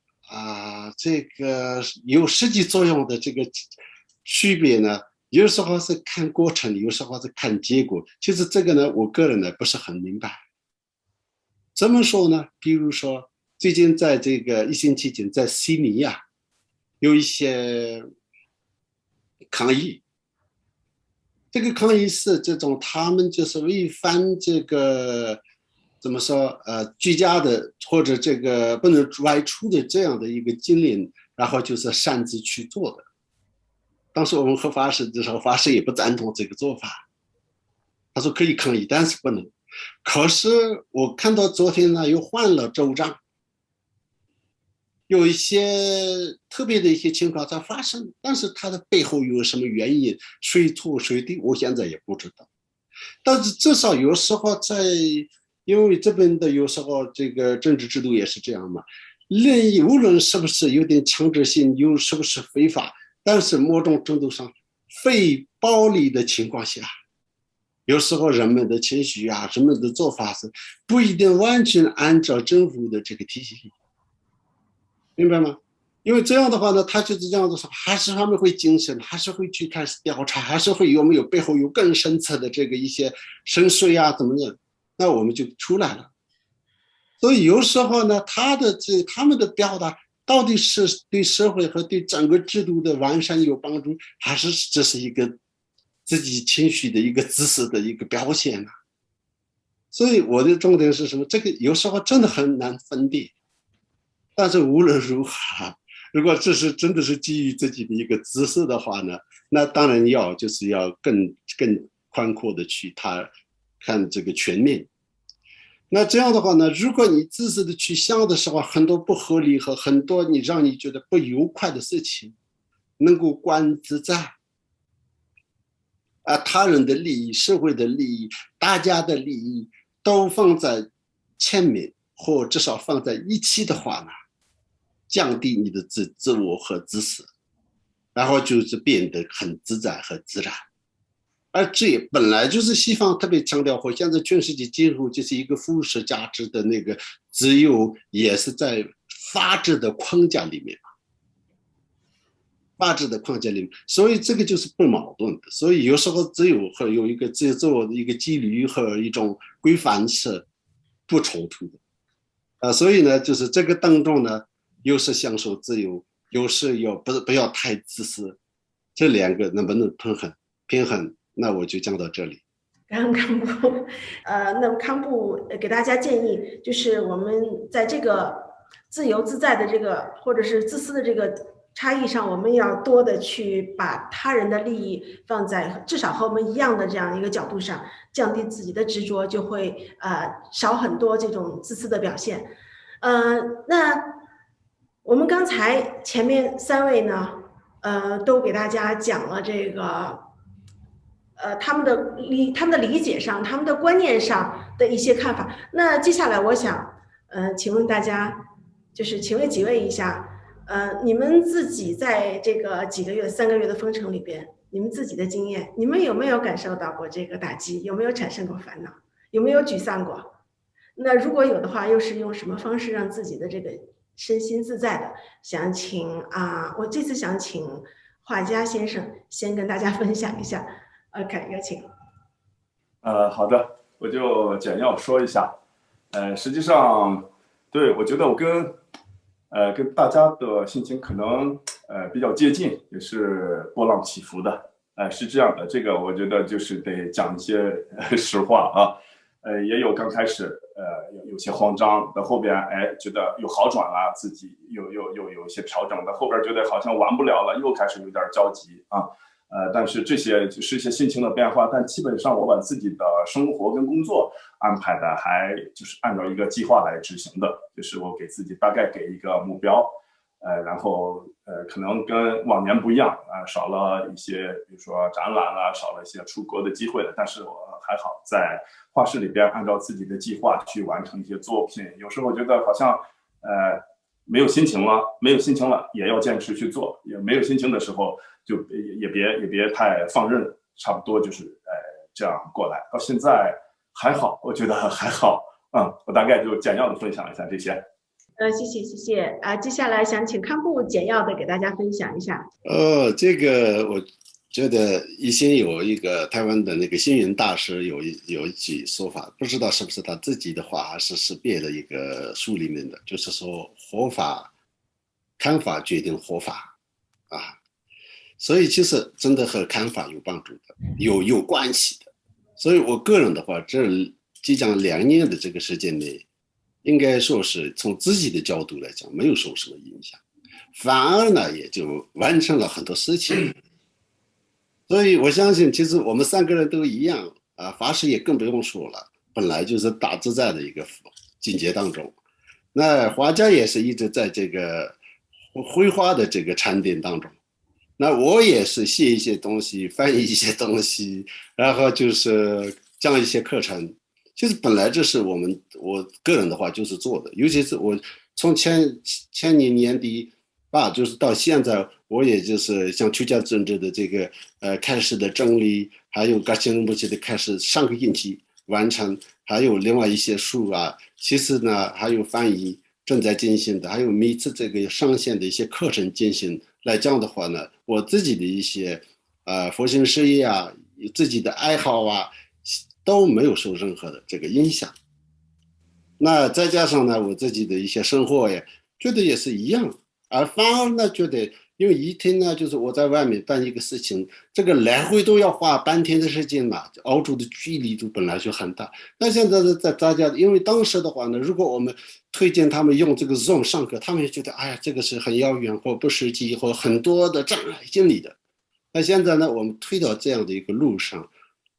这个有实际作用的这个区别呢，有时候是看过程，有时候是看结果。其实这个呢，我个人呢不是很明白。怎么说呢？比如说最近在这个疫情期间，在悉尼啊，有一些抗议。这个抗议是这种他们就是违反这个怎么说居家的或者这个不能外出的这样的一个禁令，然后就是擅自去做的。当时我们和法师的时候，法师也不赞同这个做法，他说可以抗议，但是不能。可是我看到昨天呢又换了州长，有一些特别的一些情况在发生，但是它的背后有什么原因，谁错谁对，我现在也不知道。但是至少有时候因为这边的有时候这个政治制度也是这样嘛，无论是不是有点强制性，是不是非法，但是某种程度上非暴力的情况下，有时候人们的情绪啊，人们的做法是不一定完全按照政府的这个体系，明白吗？因为这样的话呢，他就是这样的说，还是他们会精神，还是会去开始调查，还是会有没有背后有更深层的这个一些深邃啊，怎么的，那我们就出来了。所以有时候呢，他们的表达到底是对社会和对整个制度的完善有帮助，还是这是一个自己情绪的一个自私的一个表现呢？所以我的重点是什么？这个有时候真的很难分辨。但是无论如何，如果这是真的是基于自己的一个自私的话呢，那当然就是要更宽阔的去看这个全面。那这样的话呢，如果你自私的去想的时候，很多不合理和很多让你觉得不愉快的事情，能够观自在他人的利益、社会的利益、大家的利益都放在前面，或至少放在一起的话呢，降低你的自我和自私，然后就是变得很自在和自然。而这也本来就是西方特别强调，或现在全世界几乎就是一个普世价值的那个自由，也是在法治的框架里面。所以这个就是不矛盾的。所以有时候自由和有一个自我的一个纪律和一种规范是不冲突的。所以呢，就是这个当中呢，又是享受自由，又是不要太自私，这2个能不能平衡？那我就讲到这里。感恩堪布，那么堪布给大家建议，就是我们在这个自由自在的这个或者是自私的这个差异上，我们要多的去把他人的利益放在至少和我们一样的这样一个角度上，降低自己的执着，就会少很多这种自私的表现。那我们刚才前面3位呢，都给大家讲了这个，他们的理解上、他们的观念上的一些看法。那接下来我想，请问大家，就是请问几位一下。你们自己在这个几个月、3个月的封城里边，你们自己的经验，你们有没有感受到过这个打击？有没有产生过烦恼？有没有沮丧过？那如果有的话，又是用什么方式让自己的这个身心自在的？想请我这次想请画家先生先跟大家分享一下。OK， 有请。好的，我就简要说一下。实际上，对，我觉得我跟大家的心情可能比较接近，也是波浪起伏的。是这样的，这个我觉得就是得讲一些实话啊。也有刚开始有些慌张，到后边觉得有好转了，自己又有一些调整，到后边觉得好像完不了了，又开始有点焦急啊。但是这些就是一些心情的变化，但基本上我把自己的生活跟工作安排的还就是按照一个计划来执行的，就是我给自己大概给一个目标，然后可能跟往年不一样少了一些，比如说展览啊，少了一些出国的机会了，但是我还好在画室里边按照自己的计划去完成一些作品。有时候我觉得好像没有心情了也要坚持去做，也没有心情的时候就也别太放任，差不多就是这样过来。到现在还好，我觉得还好。我大概就简要的分享一下这些。谢谢接下来想请康布简要的给大家分享一下。这个我觉得以前有一个台湾的那个星云大师有一句说法，不知道是不是他自己的话还是别的一个书里面的，就是说活法看法决定活法所以其实真的和看法有帮助的，有关系的。所以我个人的话，这即将2年的这个时间内，应该说是从自己的角度来讲没有受什么影响，反而呢也就完成了很多事情。所以我相信其实我们3个人都一样法师也更不用说了，本来就是大自在的一个境界当中。那画家也是一直在这个绘画的这个禅定当中，那我也是写一些东西，翻译一些东西，然后就是讲一些课程。其实本来这是我个人的话就是做的，尤其是我从前年年底就是到现在，我也就是像出家政治的这个开始的整理，还有噶当仁波切的开始上个星期完成，还有另外一些书其实呢还有翻译正在进行的，还有每次这个上线的一些课程进行来讲的话呢，我自己的一些佛心事业自己的爱好都没有受任何的这个影响。那再加上呢我自己的一些生活觉得也是一样，而反而呢觉得因为一天呢就是我在外面办一个事情，这个来回都要花半天的时间澳洲的距离就本来就很大。那现在在大家因为当时的话呢，如果我们推荐他们用这个 Zoom 上课，他们也觉得这个是很遥远或不实际或很多的障碍心理的。那现在呢我们推到这样的一个路上，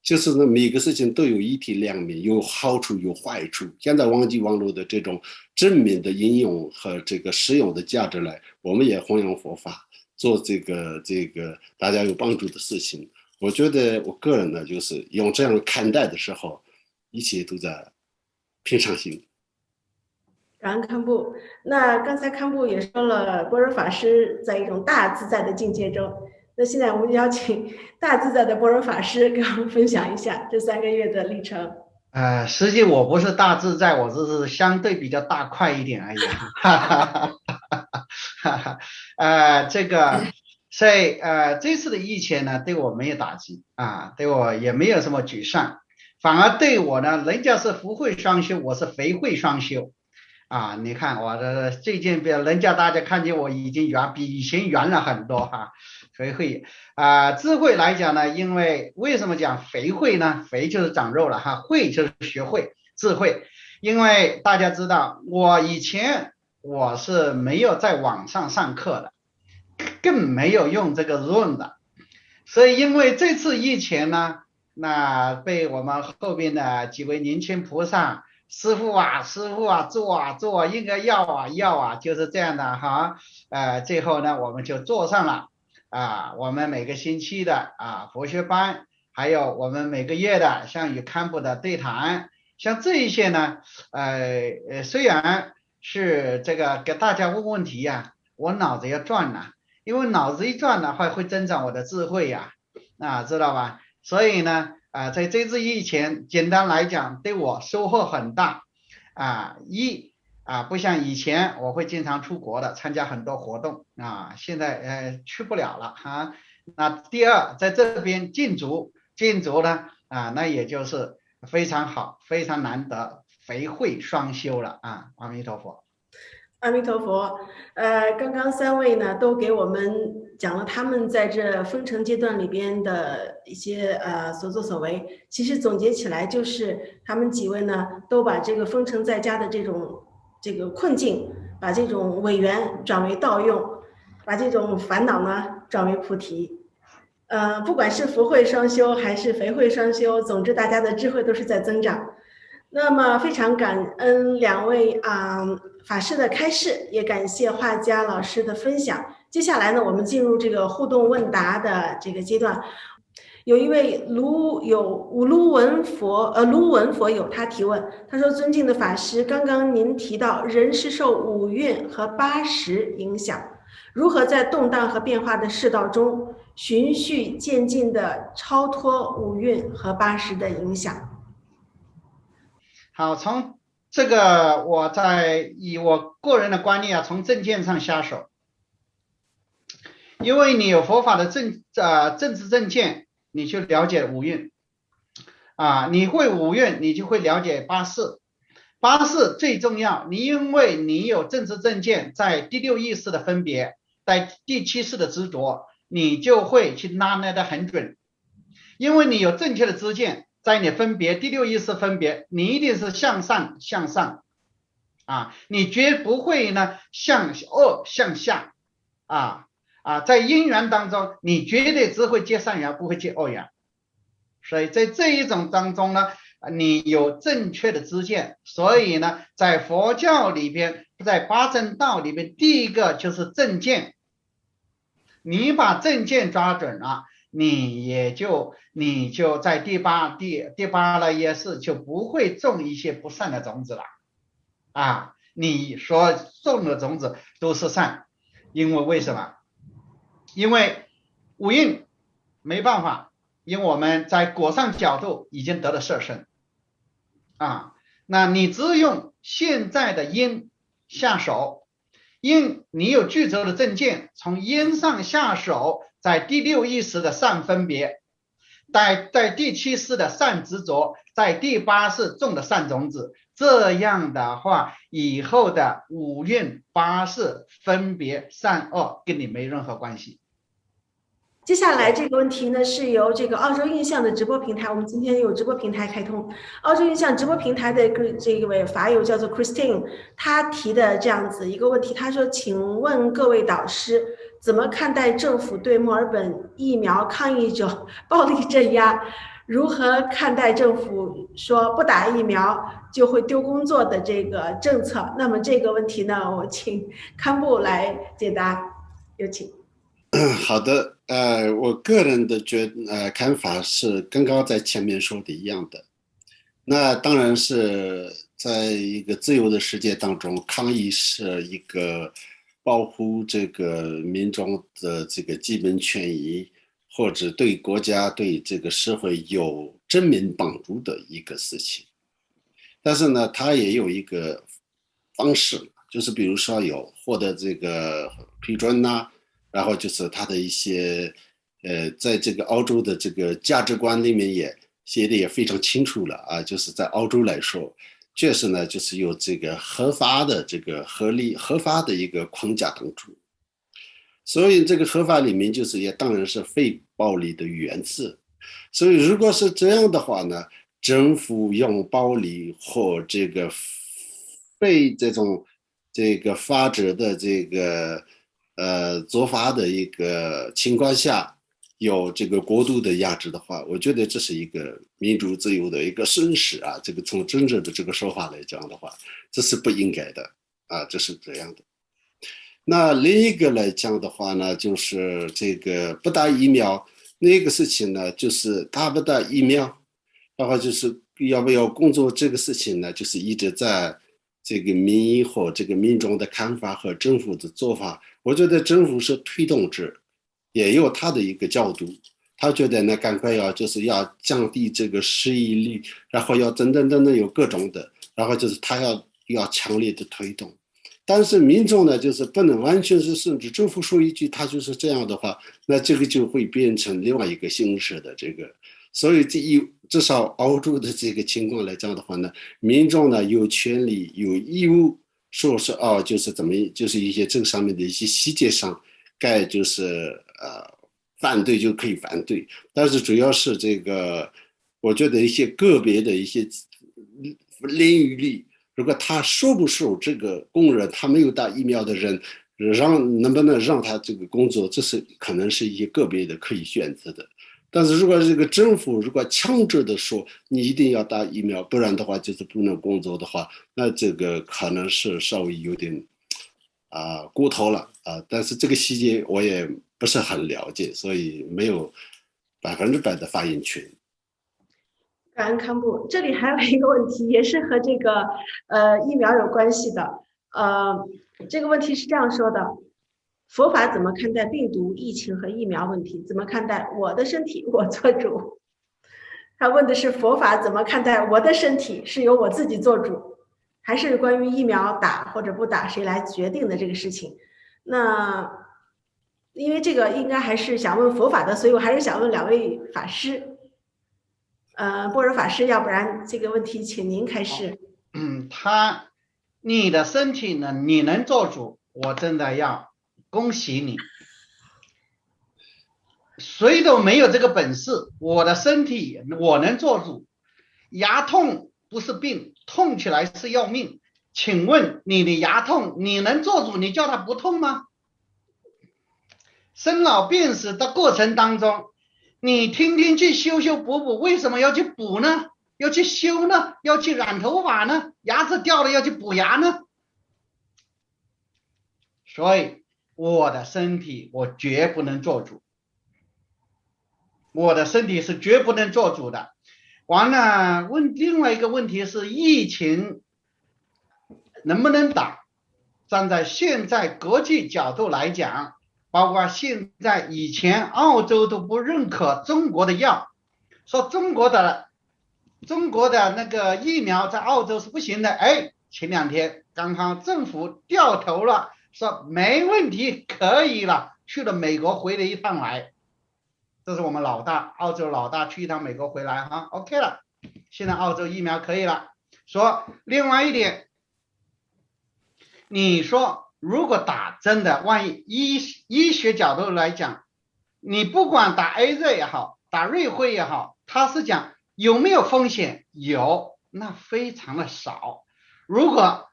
就是呢每个事情都有一体两面，有好处有坏处。现在网际网络的这种正面的应用和这个实用的价值来，我们也弘扬佛法，做这个大家有帮助的事情。我觉得我个人呢就是用这样看待的时候，一切都在平常心。感恩康布。那刚才康布也说了，般若法师在一种大自在的境界中。那现在我们邀请大自在的般若法师跟我们分享一下这3个月的历程。实际我不是大自在，我只是相对比较大块一点而已。所以这次的疫情呢，对我没有打击对我也没有什么沮丧，反而对我呢，人家是福慧双修，我是肥慧双修你看我的最近人家大家看见我已经比以前圆了很多肥慧智慧来讲呢，因为为什么讲肥慧呢？肥就是长肉了慧就是学会智慧。因为大家知道我以前我是没有在网上上课的，更没有用这个 Zoom 的。所以因为这次疫情呢，那被我们后边的几位年轻菩萨师傅啊做应该要啊，就是这样的哈。最后呢我们就做上了我们每个星期的佛学班，还有我们每个月的像与堪布的对谈，像这一些呢虽然是这个给大家问问题呀，我脑子要转了，因为脑子一转的话会增长我的智慧呀，知道吧？所以呢在这次疫情简单来讲对我收获很大不像以前我会经常出国的参加很多活动现在去不了了那第二在这边禁足呢那也就是非常好非常难得肥慧双修了阿弥陀佛。阿弥陀佛。刚刚3位呢都给我们讲了他们在这封城阶段里边的一些所作所为，其实总结起来就是他们几位呢都把这个封城在家的这个困境，把这种违缘转为道用，把这种烦恼呢转为菩提。不管是福慧双修还是肥慧双修，总之大家的智慧都是在增长。那么非常感恩2位法师的开示，也感谢画家老师的分享。接下来呢，我们进入这个互动问答的这个阶段。有一位卢文佛友他提问，他说：尊敬的法师，刚刚您提到人是受五蕴和八识影响，如何在动荡和变化的世道中循序渐进地超脱五蕴和八识的影响？好，从这个我以我个人的观念从正见上下手，因为你有佛法的政治正见，你去了解五蕴你会五蕴，你就会了解八识。八识最重要，因为你有政治正见，在第六意识的分别，在第七识的执着，你就会去拿捏得很准，因为你有正确的知见。在你分别第六意识分别，你一定是向上你绝不会呢向恶向下在因缘当中你绝对只会结善缘，不会结恶缘。所以在这一种当中呢，你有正确的知见，所以呢在佛教里边，在八正道里边，第一个就是正见。你把正见抓准了，你就在第八了也是就不会种一些不善的种子了你所种的种子都是善。因为什么？因为五蕴没办法，因为我们在果上角度已经得了摄身那你只用现在的因下手，因你有具足的正见，从因上下手，在第六意识的善分别，在第七识的善执着，在第八识种的善种子，这样的话以后的五蕴八识分别善恶跟你没任何关系。接下来这个问题呢，是由这个澳洲印象的直播平台，我们今天有直播平台开通，澳洲印象直播平台的这位法友叫做 Christine， 他提的这样子一个问题，他说：请问各位导师，怎么看待政府对墨尔本疫苗抗议者暴力镇压？如何看待政府说不打疫苗就会丢工作的这个政策？那么这个问题呢，我请堪布来解答，有请。好的，我个人的看法是跟刚刚在前面说的一样的。那当然是在一个自由的世界当中，抗议是一个保护这个民众的这个基本权益，或者对国家对这个社会有正面帮助的一个事情。但是呢，它也有一个方式，就是比如说有获得这个批准然后就是他的一些在这个澳洲的这个价值观里面也写的也非常清楚了就是在澳洲来说，确实呢就是有这个合法的这个合法的一个框架当中，所以这个合法里面就是也当然是非暴力的原则。所以如果是这样的话呢，政府用暴力或这个非这种这个法治的这个做法的一个情况下，有这个过度的压制的话，我觉得这是一个民主自由的一个损失啊。这个从政治的这个说法来讲的话，这是不应该的啊，这是这样的。那另一个来讲的话呢，就是这个不打疫苗那个事情呢，就是打不打疫苗，然后就是要不要工作这个事情呢，就是一直在这个民意和这个民众的看法和政府的做法。我觉得政府是推动者，也有他的一个角度，他觉得呢赶快就是要降低这个失业率，然后要等有各种的，然后就是他要强烈的推动。但是民众呢，就是不能完全是甚至政府说一句他就是这样的话，那这个就会变成另外一个形式的这个。所以至少澳洲的这个情况来讲的话呢，民众呢有权利有义务说是就是怎么就是一些这个上面的一些细节上该就是反对就可以反对，但是主要是这个我觉得一些个别的一些领域里，如果他受不受这个工人，他没有打疫苗的人，能不能让他这个工作，这是可能是一些个别的可以选择的。但是如果这个政府如果强制的说你一定要打疫苗，不然的话就是不能工作的话，那这个可能是稍微有点过头了但是这个细节我也不是很了解，所以没有100%的发言权。感恩康布，这里还有一个问题，也是和这个疫苗有关系的。这个问题是这样说的：佛法怎么看待病毒、疫情和疫苗问题？怎么看待我的身体我做主？他问的是佛法怎么看待我的身体是由我自己做主，还是关于疫苗打或者不打谁来决定的这个事情？那因为这个应该还是想问佛法的，所以我还是想问2位法师。般若法师，要不然这个问题请您开始。你的身体呢，你能做主，我真的要恭喜你。谁都没有这个本事，我的身体我能做主。牙痛不是病，痛起来是要命。请问你的牙痛你能做主，你叫它不痛吗？生老病死的过程当中，你天天去修补，为什么要去补呢？要去修呢？要去染头发呢？牙齿掉了要去补牙呢？所以我的身体我绝不能做主，我的身体是绝不能做主的。完了，另外一个问题是疫情能不能打？站在现在国际角度来讲，包括现在以前澳洲都不认可中国的药，说中国的那个疫苗在澳洲是不行的。前2天刚刚政府掉头了，说没问题可以了，去了美国回了一趟来。这是我们澳洲老大去一趟美国回来OK 了，现在澳洲疫苗可以了。说另外一点，你说如果打真的，万一医学角度来讲，你不管打 AZ 也好，打瑞辉也好，他是讲有没有风险？有，那非常的少。如果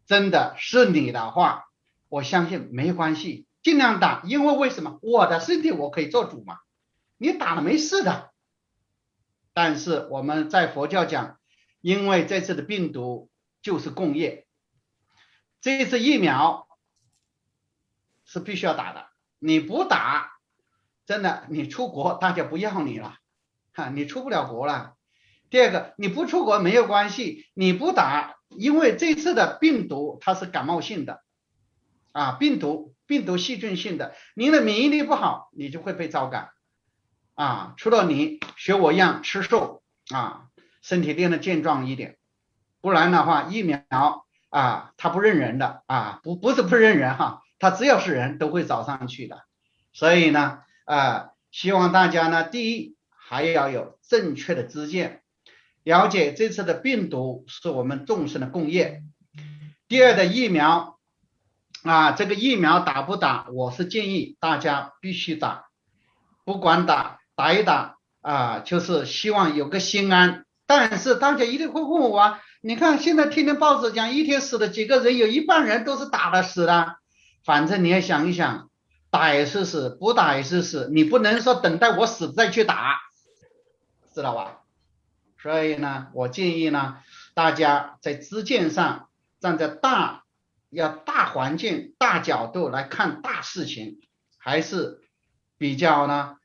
真的是你的话，我相信没关系，尽量打，因为什么？我的身体我可以做主嘛，你打了没事的。但是我们在佛教讲，因为这次的病毒就是共业，这次疫苗是必须要打的，你不打，真的你出国大家不要你了，你出不了国了。第二个，你不出国没有关系，你不打，因为这次的病毒它是感冒性的病毒细菌性的，您的免疫力不好，你就会被遭感除了你学我一样吃素身体练得健壮一点，不然的话疫苗它不认人的不是不认人它只要是人都会找上去的。所以呢希望大家呢，第一还要有正确的知见，了解这次的病毒是我们众生的共业。第二的疫苗这个疫苗打不打，我是建议大家必须打，不管打一打就是希望有个心安。但是大家一定会问我你看现在天天报纸讲一天死了几个人，有一半人都是打了死的，反正你也想一想，打也是死，不打也是死，你不能说等待我死再去打，知道吧？所以呢，我建议呢，大家在知见上站在大环境、大角度来看大事情，还是比较呢，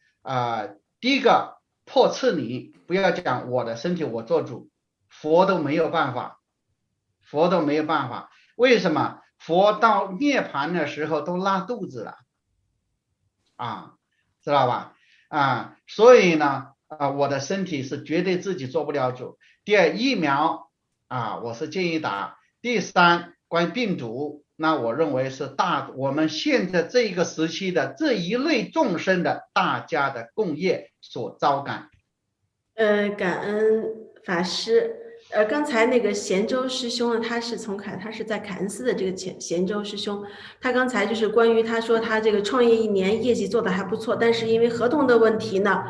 第一个破次你，不要讲我的身体我做主，佛都没有办法，为什么？佛到涅槃的时候都拉肚子了，知道吧？所以呢，我的身体是绝对自己做不了主。第二，疫苗我是建议打。第三，关于病毒，那我认为是我们现在这一个时期的这一类众生的大家的共业所遭感。感恩法师。刚才那个贤周师兄呢，他是在凯恩斯的这个贤周师兄，他刚才就是关于他说他这个创业1年业绩做得还不错，但是因为合同的问题呢，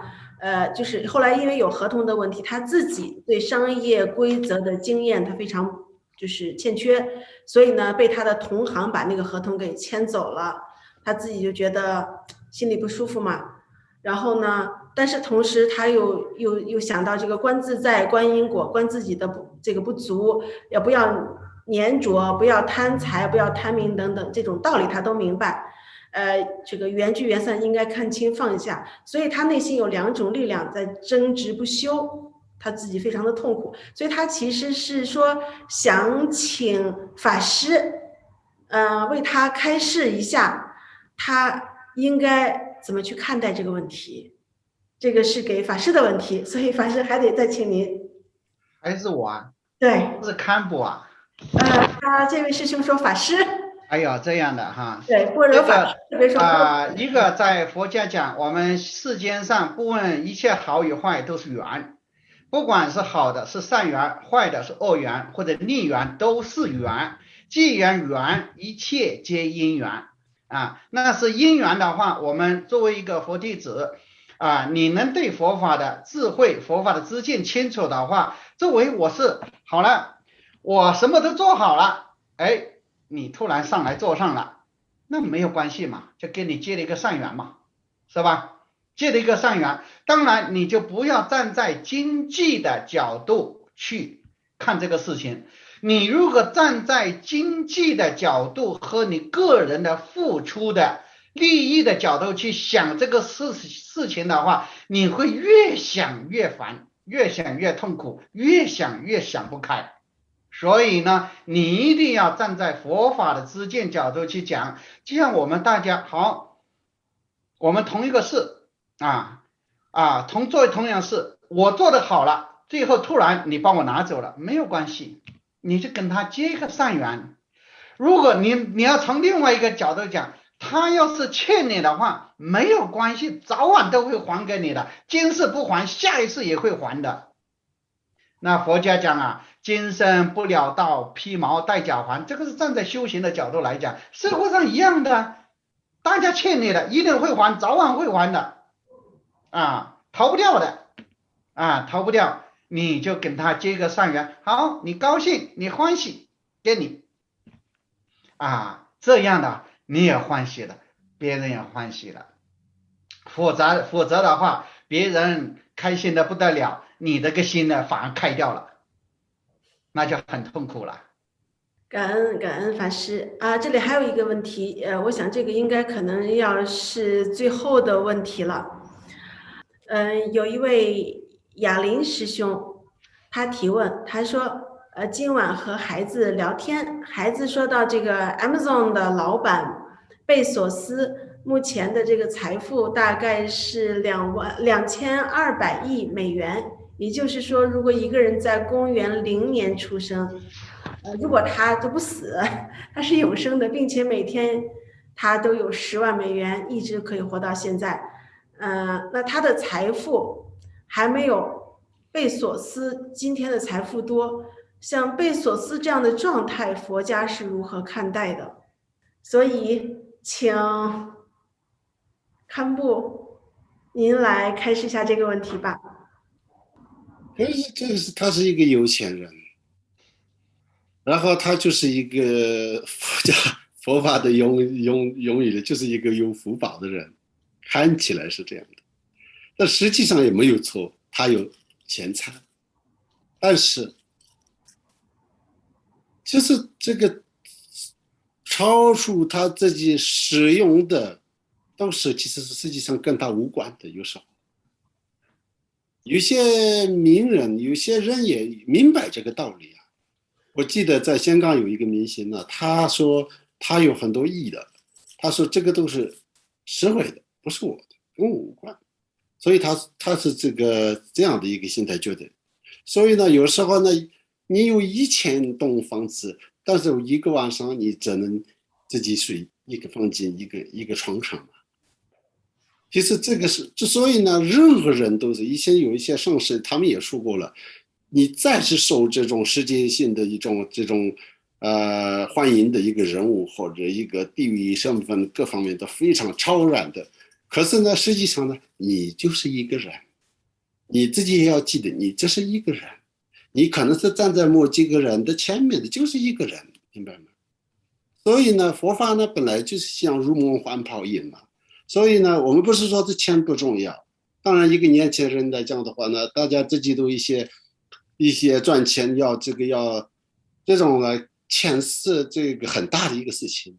就是后来因为有合同的问题，他自己对商业规则的经验他非常就是欠缺，所以呢被他的同行把那个合同给签走了，他自己就觉得心里不舒服嘛。然后呢，但是同时他又想到这个观自在观因果，观自己的这个不足，也不要粘着，不要贪财，不要贪名等等，这种道理他都明白。这个缘聚缘散应该看清放下，所以他内心有2种力量在争执不休，他自己非常的痛苦，所以他其实是说想请法师为他开示一下，他应该怎么去看待这个问题。这个是给法师的问题，所以法师还得再请您。还是我啊？对，是堪布啊。他这位师兄说法师。哎呦，这样的哈。对，般若法师特别说一个在佛家讲，我们世间上不问一切好与坏都是缘，不管是好的是善缘，坏的是恶缘或者逆缘都是缘，既然缘，一切皆因缘那是因缘的话，我们作为一个佛弟子你能对佛法的智慧、佛法的知见清楚的话，作为我是好了，我什么都做好了，你突然上来做上了，那没有关系嘛，就给你接了一个善缘嘛，是吧？接了一个善缘，当然你就不要站在经济的角度去看这个事情。你如果站在经济的角度和你个人的付出的利益的角度去想这个事情的话，你会越想越烦，越想越痛苦，越想越想不开。所以呢，你一定要站在佛法的知见角度去讲，就像我们大家好，我们同一个事做同样事，我做的好了，最后突然你帮我拿走了，没有关系，你就跟他结一个善缘。如果你要从另外一个角度讲，他要是欠你的话，没有关系，早晚都会还给你的，今世不还，下一世也会还的。那佛家讲今生不了道，披毛戴甲还，这个是站在修行的角度来讲，社会上一样的，大家欠你的一定会还，早晚会还的逃不掉的逃不掉，你就跟他结个善缘，好，你高兴你欢喜，给你这样的你也欢喜了，别人也欢喜了，否则的话，别人开心的不得了，你这个心呢反而开掉了，那就很痛苦了。感恩法师这里还有一个问题，我想这个应该可能要是最后的问题了。有一位哑铃师兄，他提问，他说今晚和孩子聊天，孩子说到这个 Amazon 的老板贝索斯目前的这个财富大概是2200亿美元，也就是说，如果一个人在公元0年出生，如果他就不死，他是永生的，并且每天他都有10万美元，一直可以活到现在。那他的财富还没有贝索斯今天的财富多。像贝索斯这样的状态，佛家是如何看待的？所以，请堪布您来开示一下这个问题吧。他是一个有钱人，然后他就是一个佛法的用语呢，就是一个有福报的人，看起来是这样的，但实际上也没有错，他有钱财，但是就是这个超出他自己使用的，都是其实是实际上跟他无关的。有时候，有些名人，有些人也明白这个道理啊。我记得在香港有一个明星呢，他说他有很多亿的，他说这个都是社会的，不是我的，跟我无关。所以他是这样的一个心态觉得。所以呢，有时候呢，你有1000栋房子，但是一个晚上你只能自己睡一个房间，一个床上嘛。其实这个是，之所以呢，任何人都是，以前有一些上师他们也说过了，你再是受这种世界性的这种欢迎的一个人物或者一个地位身份各方面都非常超然的，可是呢，实际上呢，你就是一个人，你自己也要记得，你这是一个人，你可能是站在某几个人的前面的，就是一个人，明白吗？所以呢，佛法呢本来就是像如梦幻泡影嘛。所以呢，我们不是说这钱不重要，当然一个年轻人来讲的话呢，大家自己都一些赚钱要这种呢，钱是这个很大的一个事情。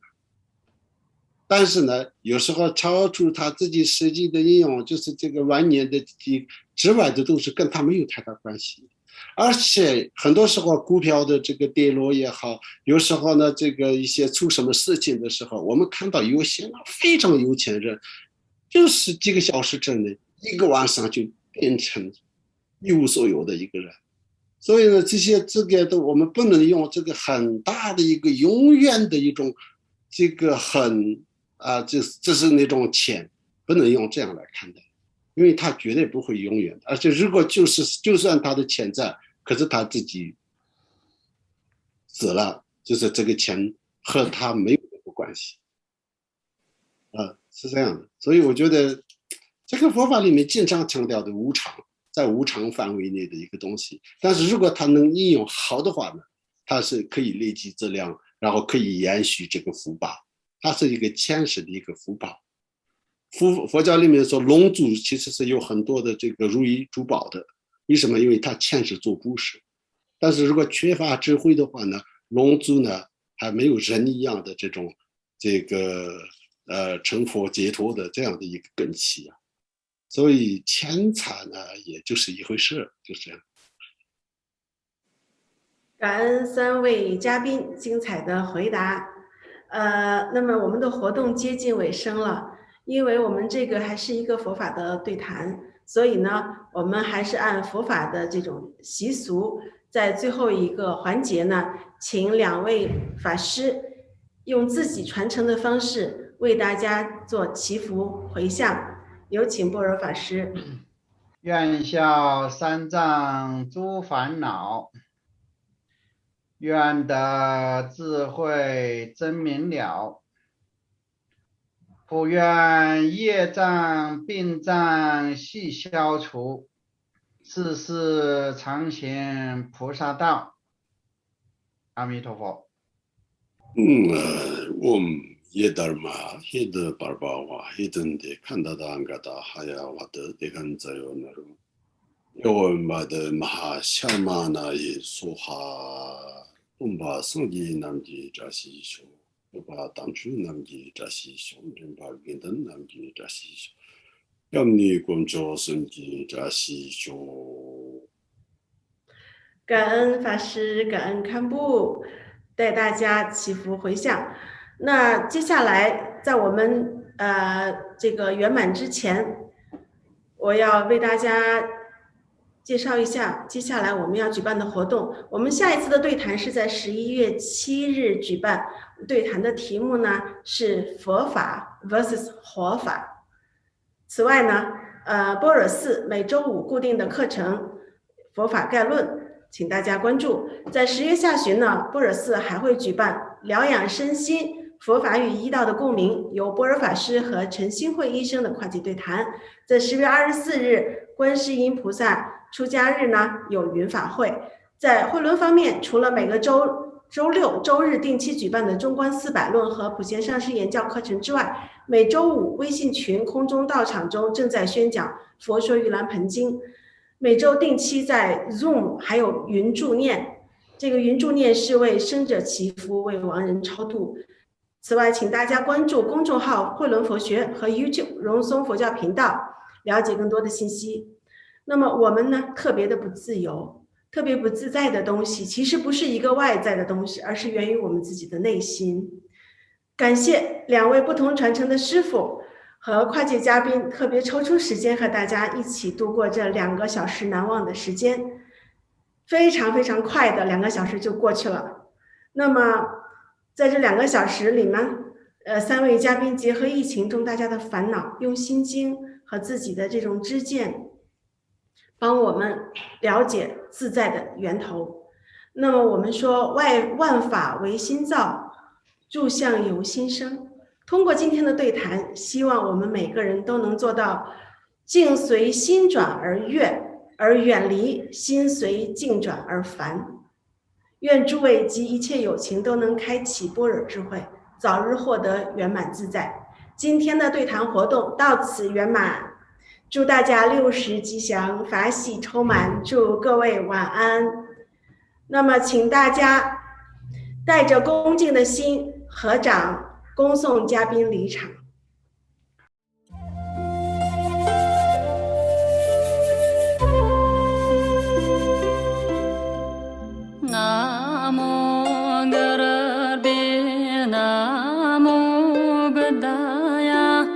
但是呢，有时候超出他自己实际的应用，就是这个晚年的之外的都是跟他没有太大关系。而且很多时候股票的这个跌落也好，有时候呢这个一些出什么事情的时候，我们看到有些非常有钱人，就是几个小时之内，一个晚上就变成一无所有的一个人。所以呢，这个都我们不能用这个很大的一个永远的一种这个这是那种钱，不能用这样来看待。因为他绝对不会永远的，而且如果就算他的钱在，可是他自己死了，就是这个钱和他没有任何关系，是这样的。所以我觉得这个佛法里面经常强调的无常，在无常范围内的一个东西，但是如果它能应用好的话呢，它是可以累积质量，然后可以延续这个福报，它是一个前世的一个福报。佛教里面说龙珠其实是有很多的这个如意珠宝的，为什么？因为他前世做布施，但是如果缺乏智慧的话呢，龙珠呢还没有人一样的这个成佛解脱的这样的一个根器啊，所以钱财呢也就是一回事，就是这样。感恩3位嘉宾精彩的回答。那么我们的活动接近尾声了。因为我们这个还是一个佛法的对谈，所以呢，我们还是按佛法的这种习俗，在最后一个环节呢，请2位法师用自己传承的方式为大家做祈福回向。有请般若法师。愿消三障诸烦恼，愿得智慧真明了。普愿业障病障悉消除，世世常行菩萨道。阿弥陀佛。Yedarma hida barbawa hidden de kandada angada haya wada de ganzayo naru. Yowa de maha shamana ye soha umba sangi namji jasi sho. Yoba damchu namji jasi sho. Rimba gindan namji jasi sho. Yamni gomjo sangi jasi sho. 感恩法师，感恩堪布，带大家祈福回向。那接下来，在我们这个圆满之前，我要为大家介绍一下接下来我们要举办的活动。我们下一次的对谈是在11月7日举办，对谈的题目呢是佛法 vs 活法。此外呢，般若寺每周5固定的课程佛法概论，请大家关注。在10月下旬呢，般若寺还会举办疗养身心佛法与医道的共鸣，由般若法师和陈新慧医生的跨界对谈。在10月24日，观世音菩萨出家日呢有云法会。在慧轮方面，除了每个周周六、周日定期举办的中观400论和普贤上师言教课程之外，每周五微信群空中道场中正在宣讲《佛说盂兰盆经》，每周定期在 Zoom 还有云助念，这个云助念是为生者祈福，为亡人超度。此外，请大家关注公众号慧伦佛学和 YouTube 荣松佛教频道，了解更多的信息。那么我们呢，特别的不自由，特别不自在的东西，其实不是一个外在的东西，而是源于我们自己的内心。感谢2位不同传承的师父和跨界嘉宾，特别抽出时间和大家一起度过这2个小时难忘的时间，非常非常快的2个小时就过去了。那么在这2个小时里呢，3位嘉宾结合疫情中大家的烦恼，用心经和自己的这种知见，帮我们了解自在的源头。那么我们说万法唯心造，诸相由心生。通过今天的对谈，希望我们每个人都能做到境随心转而悦，而远离心随境转而烦。愿诸位及一切有情都能开启般若智慧，早日获得圆满自在。今天的对谈活动到此圆满，祝大家60吉祥，法喜充满，祝各位晚安。那么请大家带着恭敬的心合掌，恭送嘉宾离场。Namo Garbe Namo Buddhaya